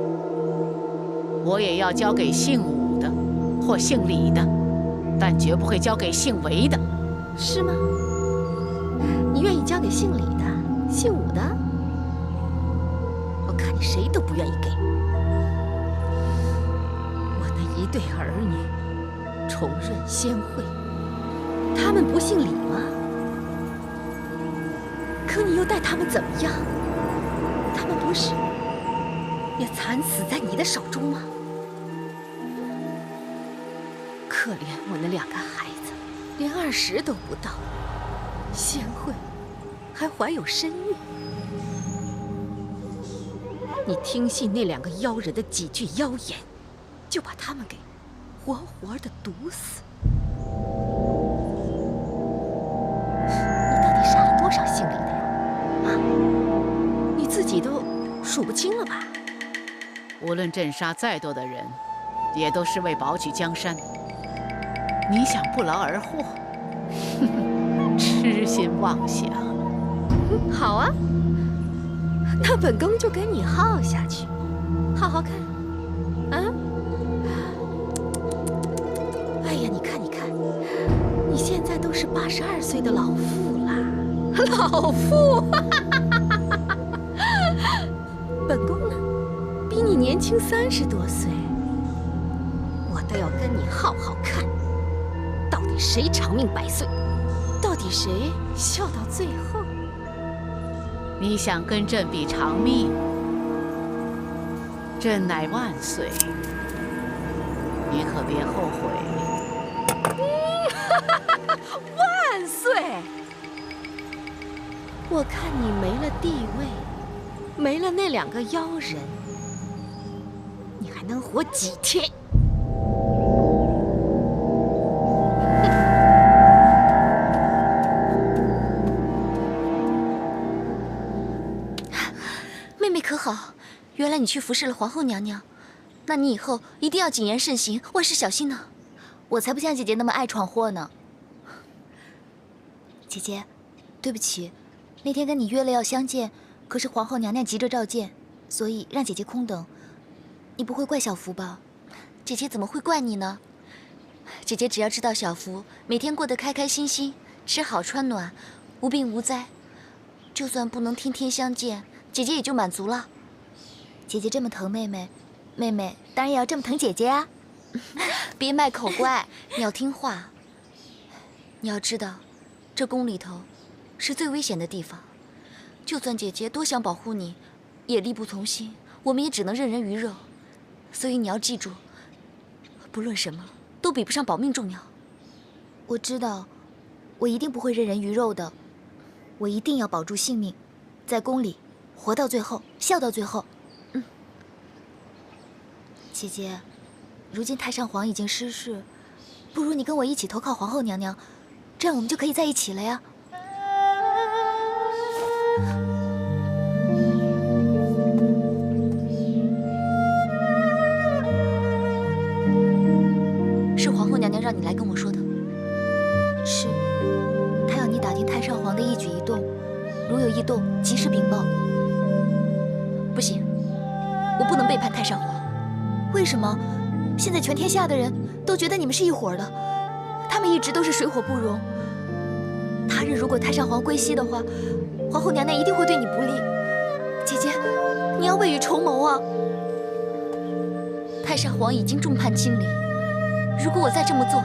我也要交给姓武的或姓李的，但绝不会交给姓韦的。是吗？你愿意交给姓李的、姓武的？我看你谁都不愿意给。我那一对儿女，重润、先惠，他们不姓李吗？可你又待他们怎么样？他们不是也惨死在你的手中吗？可怜我那2个孩子，连20都不到，贤惠，还怀有身孕。你听信那2个妖人的几句妖言，就把他们给活活的毒死。你到底杀了多少姓李的呀？啊，你自己都数不清了吧？无论镇杀再多的人，也都是为保举江山。你想不劳而获，痴心妄想。好啊，那本宫就跟你耗下去，好好看。啊！哎呀，你看，你现在都是82岁的老妇啦，老妇！本宫呢，比你年轻30多岁，我倒要跟你好好看，到底谁长命百岁，到底谁笑到最后。你想跟朕比长命，朕乃万岁，你可别后悔。万岁！我看你没了地位，没了那2个妖人，你还能活几天？妹妹可好？原来你去服侍了皇后娘娘，那你以后一定要谨言慎行，万事小心呢。我才不像姐姐那么爱闯祸呢。姐姐，对不起，那天跟你约了要相见，可是皇后娘娘急着召见，所以让姐姐空等。你不会怪小福吧？姐姐怎么会怪你呢？姐姐只要知道小福每天过得开开心心，吃好穿暖，无病无灾，就算不能天天相见，姐姐也就满足了。姐姐这么疼妹妹，妹妹当然也要这么疼姐姐啊！别卖口乖，你要听话。你要知道，这宫里头是最危险的地方，就算姐姐多想保护你，也力不从心，我们也只能任人鱼肉。所以你要记住，不论什么都比不上保命重要。我知道，我一定不会任人鱼肉的，我一定要保住性命，在宫里活到最后，笑到最后。姐姐，如今太上皇已经失势，不如你跟我一起投靠皇后娘娘，这样我们就可以在一起了呀。是皇后娘娘让你来跟我说的。是，她要你打听太上皇的一举一动，如有异动，及时禀报。不行，我不能背叛太上皇。为什么？现在全天下的人都觉得你们是一伙的，他们一直都是水火不容。他日如果太上皇归西的话，皇后娘娘一定会对你不利。姐姐，你要未雨绸缪啊！太上皇已经众叛亲离，如果我再这么做，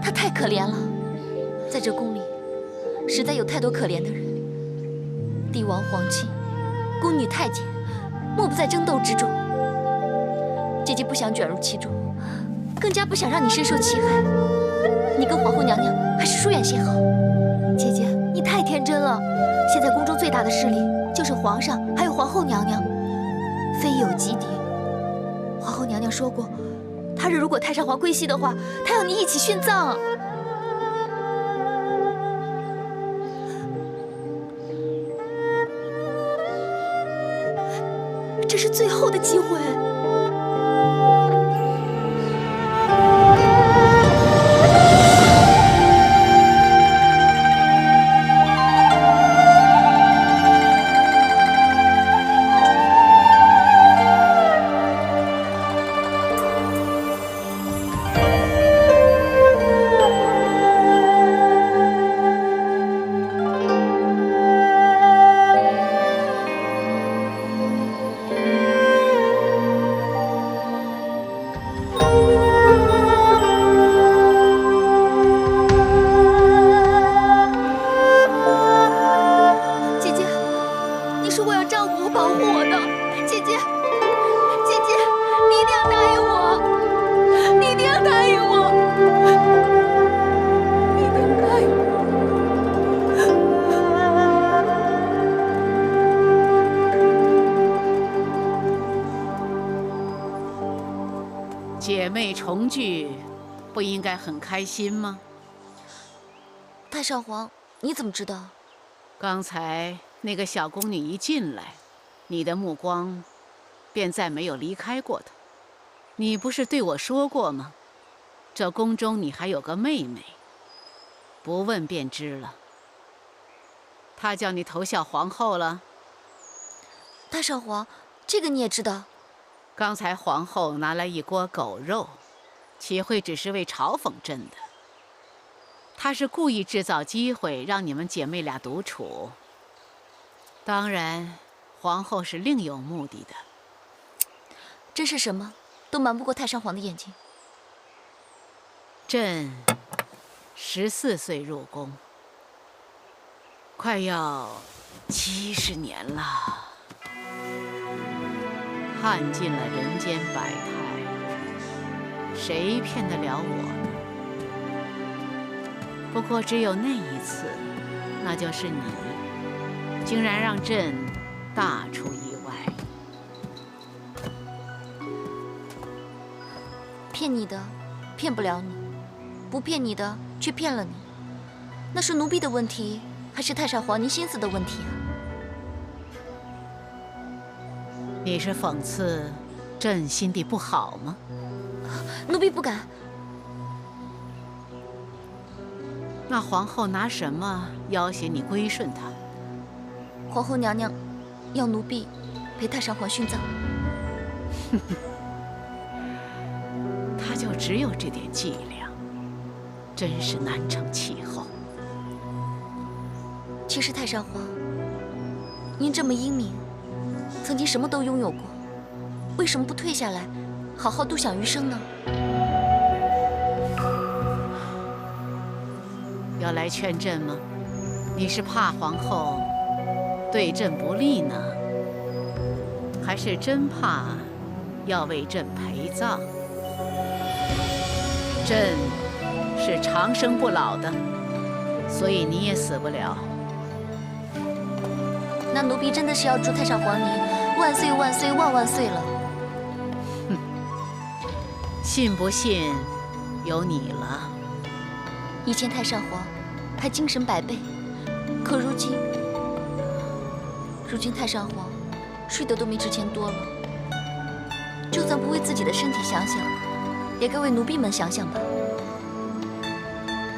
他太可怜了。在这宫里，实在有太多可怜的人，帝王、皇亲、宫女、太监，莫不在争斗之中。姐姐不想卷入其中，更加不想让你深受其害。你跟皇后娘娘还是疏远些好。姐姐，你太天真了。现在宫中最大的势力就是皇上，还有皇后娘娘，非有即敌。皇后娘娘说过，他日如果太上皇归西的话，她要你一起殉葬。这是最后的机会。姐妹重聚，不应该很开心吗？太上皇，你怎么知道？刚才那个小宫女一进来，你的目光便再没有离开过她。你不是对我说过吗？这宫中你还有个妹妹，不问便知了。她叫你投效皇后了？太上皇，这个你也知道？刚才皇后拿来一锅狗肉，岂会只是为嘲讽朕的？她是故意制造机会让你们姐妹俩独处。当然，皇后是另有目的的。这是什么？都瞒不过太上皇的眼睛。朕14岁入宫，快要70年了，看尽了人间百态，谁骗得了我呢？不过只有那一次，那就是你，竟然让朕大出意外。骗你的，骗不了你；不骗你的，却骗了你。那是奴婢的问题，还是太上皇您心思的问题啊？你是讽刺朕心地不好吗？奴婢不敢。那皇后拿什么要挟你归顺她？皇后娘娘要奴婢陪太上皇殉葬。她就只有这点伎俩，真是难成气候。其实太上皇，您这么英明，曾经什么都拥有过，为什么不退下来，好好独享余生呢？要来劝朕吗？你是怕皇后对朕不利呢，还是真怕要为朕陪葬？朕是长生不老的，所以你也死不了。那奴婢真的是要祝太上皇您万岁万岁万万岁了。哼，信不信由你了。以前太上皇还精神百倍，可如今太上皇睡得都没之前多了。就算不为自己的身体想想，也该为奴婢们想想吧。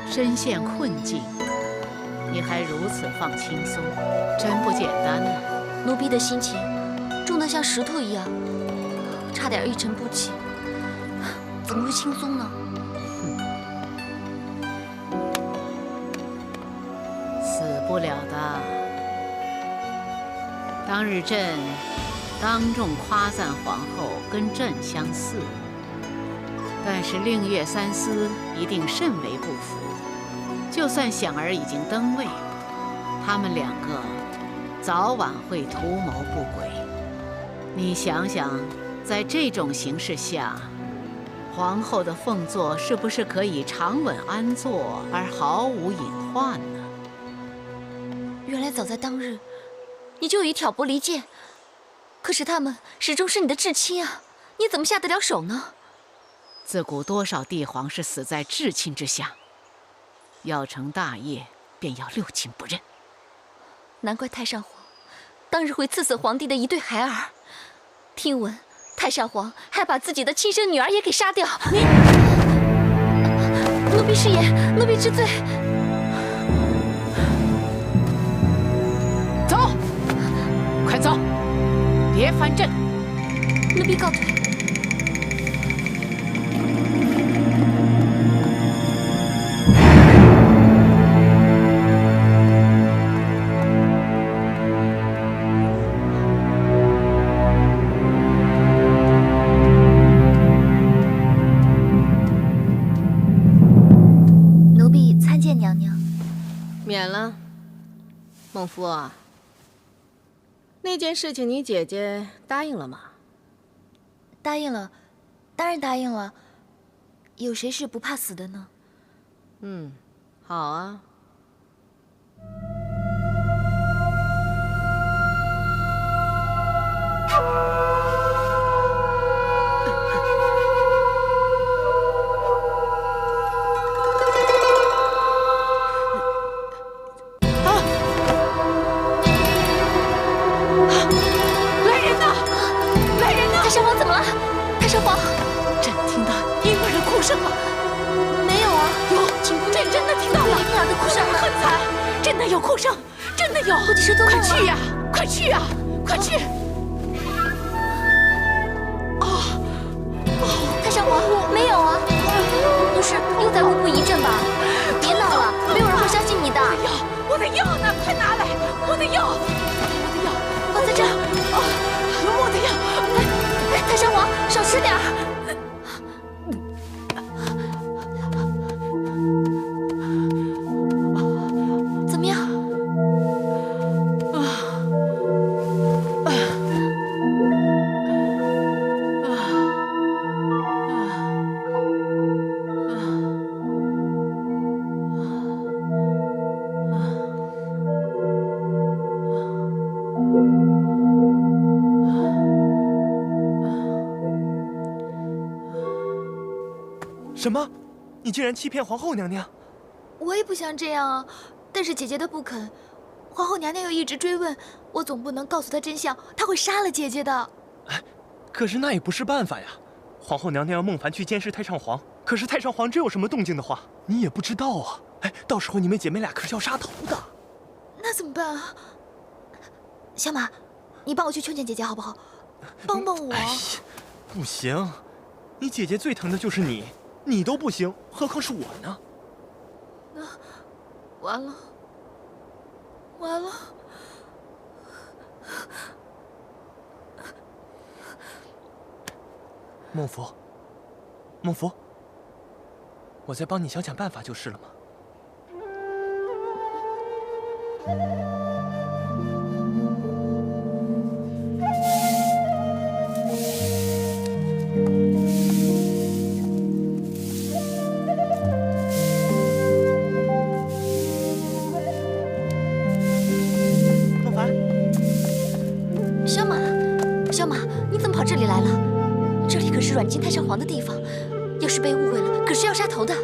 身陷困境，你还如此放轻松，真不简单呢。奴婢的心情重得像石头一样，差点一沉不起，怎么会轻松呢？死不了的。当日朕当众夸赞皇后跟朕相似，但是令月三思一定甚为不服。就算响儿已经登位，他们两个早晚会图谋不轨。你想想，在这种形势下，皇后的凤座是不是可以长稳安坐而毫无隐患呢？原来早在当日，你就已挑拨离间。可是他们始终是你的至亲啊，你怎么下得了手呢？自古多少帝皇是死在至亲之下，要成大业，便要六亲不认。难怪太上皇当日会赐死皇帝的一对孩儿。听闻太上皇还把自己的亲生女儿也给杀掉。你，奴婢失言，奴婢知罪。走，快走，别烦朕。奴婢告退。免了，孟夫啊。那件事情你姐姐答应了吗？答应了，当然答应了。有谁是不怕死的呢？嗯，好啊。声吗？没有啊。有，这真的听到了，哪儿的哭声呢？很惨，真的有哭声，真的有。或者是做梦快去呀！快去呀！快去！太上皇，没有啊。不是又在呜呼一阵吧？别闹了，没有人会相信你的。我的药呢？快拿来！我的药，放在这儿。我的药，太上皇，少吃点儿。怎么样？什么？你竟然欺骗皇后娘娘！我也不想这样啊，但是姐姐她不肯，皇后娘娘又一直追问，我总不能告诉她真相，她会杀了姐姐的。哎，可是那也不是办法呀。皇后娘娘要孟凡去监视太上皇，可是太上皇真有什么动静的话，你也不知道啊。哎，到时候你们姐妹俩可是要杀头的。那怎么办啊？小马，你帮我去劝劝姐姐好不好？帮帮我。哎呀，不行，你姐姐最疼的就是你。你都不行，何况是我呢？那完了，完了！孟福，孟福，我再帮你想想办法就是了嘛。跑这里来了？这里可是软禁太上皇的地方，要是被误会了，可是要杀头的。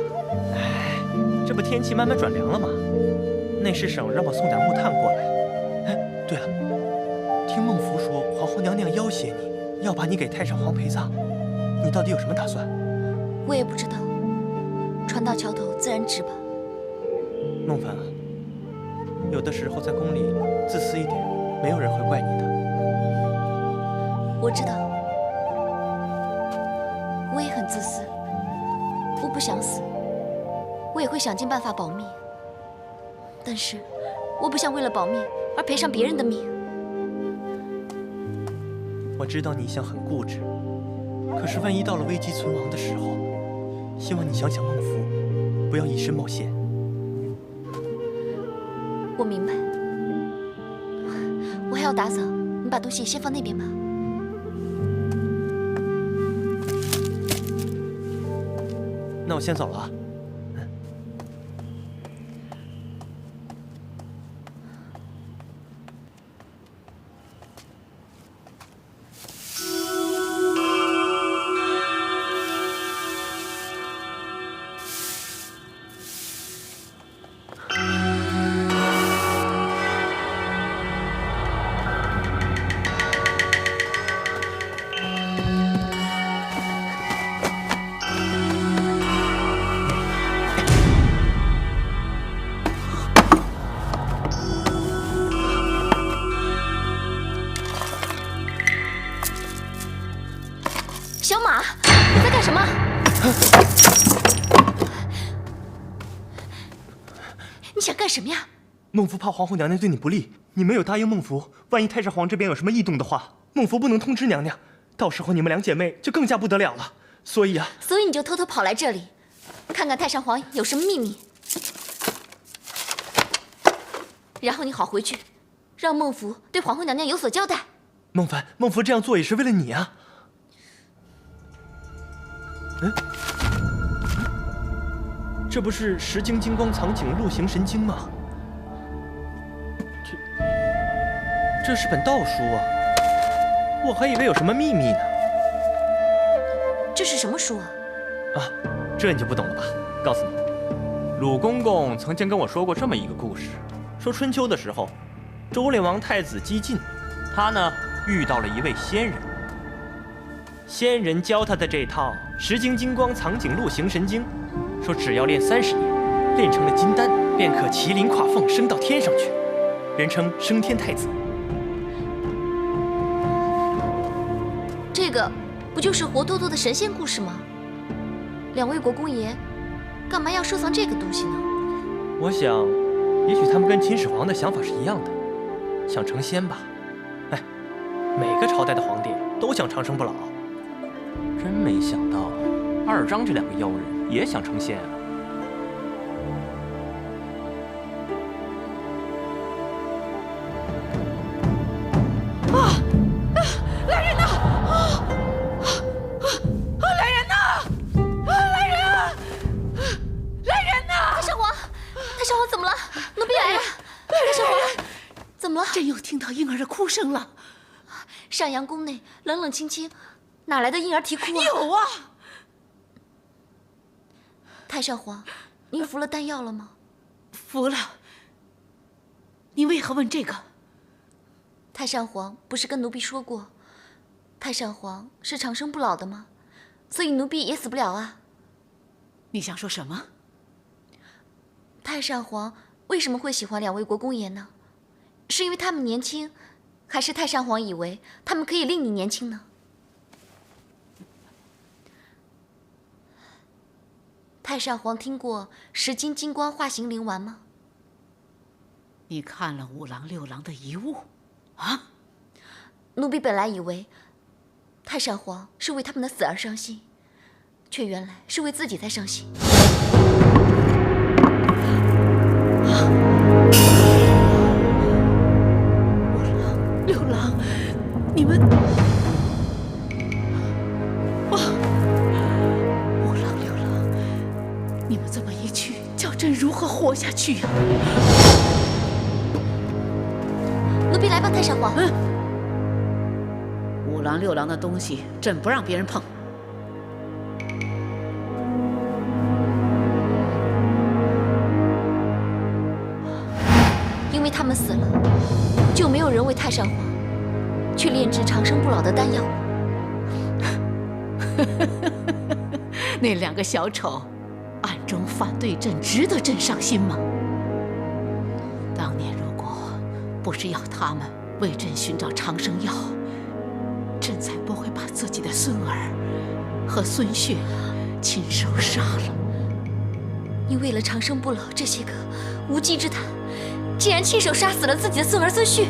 哎，这不天气慢慢转凉了吗？内侍省让我送点木炭过来。哎，对了，听孟福说皇后娘娘要挟你，要把你给太上皇陪葬，你到底有什么打算？我也不知道，船到桥头自然直吧。孟凡啊，有的时候在宫里自私一点，没有人会怪你的。我知道，我也很自私，我不想死，我也会想尽办法保密。但是，我不想为了保密而赔上别人的命。我知道你一向很固执，可是万一到了危急存亡的时候，希望你想想孟福，不要以身冒险。我明白，我还要打扫，你把东西先放那边吧。那我先走了啊。小马，你在干什么？你想干什么呀？孟福怕皇后娘娘对你不利，你没有答应孟福，万一太上皇这边有什么异动的话，孟福不能通知娘娘，到时候你们两姐妹就更加不得了了。所以啊，所以你就偷偷跑来这里，看看太上皇有什么秘密，然后你好回去，让孟福对皇后娘娘有所交代。孟凡，孟福这样做也是为了你啊。这不是石经金光藏景陆行神经吗？这是本道书啊，我还以为有什么秘密呢。这是什么书啊？啊，这你就不懂了吧？告诉你，鲁公公曾经跟我说过这么一个故事，说春秋的时候，周烈王太子姬晋，他呢遇到了一位仙人，仙人教他的这套石经金光藏景录行神经，说只要练30年，练成了金丹，便可麒麟跨凤升到天上去，人称升天太子。这个不就是活脱脱的神仙故事吗？两位国公爷，干嘛要收藏这个东西呢？我想，也许他们跟秦始皇的想法是一样的，想成仙吧。哎，每个朝代的皇帝都想长生不老。真没想到，二张这2个妖人也想成仙啊！来人呐！来人呐！来人啊！来人呐！太上皇，太上皇怎么了？奴婢来了。太上皇，怎么了？朕又听到婴儿的哭声了。上阳宫内冷冷清清，哪来的婴儿啼哭啊？有啊！太上皇，您服了丹药了吗？服了。你为何问这个？太上皇不是跟奴婢说过，太上皇是长生不老的吗？所以奴婢也死不了啊。你想说什么？太上皇为什么会喜欢2位国公爷呢？是因为他们年轻，还是太上皇以为他们可以令你年轻呢？太上皇听过石金金光化形灵丸吗？你看了5郎6郎的遗物啊？奴婢本来以为太上皇是为他们的死而伤心，却原来是为自己在伤心。5郎6郎，你们5郎6郎，你们这么一去，叫朕如何活下去呀？奴婢来帮太上皇。5郎6郎的东西，朕不让别人碰。因为他们死了，就没有人为太上皇去炼制长生不老的丹药。那2个小丑暗中反对朕，值得朕伤心吗？当年如果不是要他们为朕寻找长生药，朕才不会把自己的孙儿和孙婿亲手杀了。你为了长生不老这些个无稽之谈，竟然亲手杀死了自己的孙儿孙婿。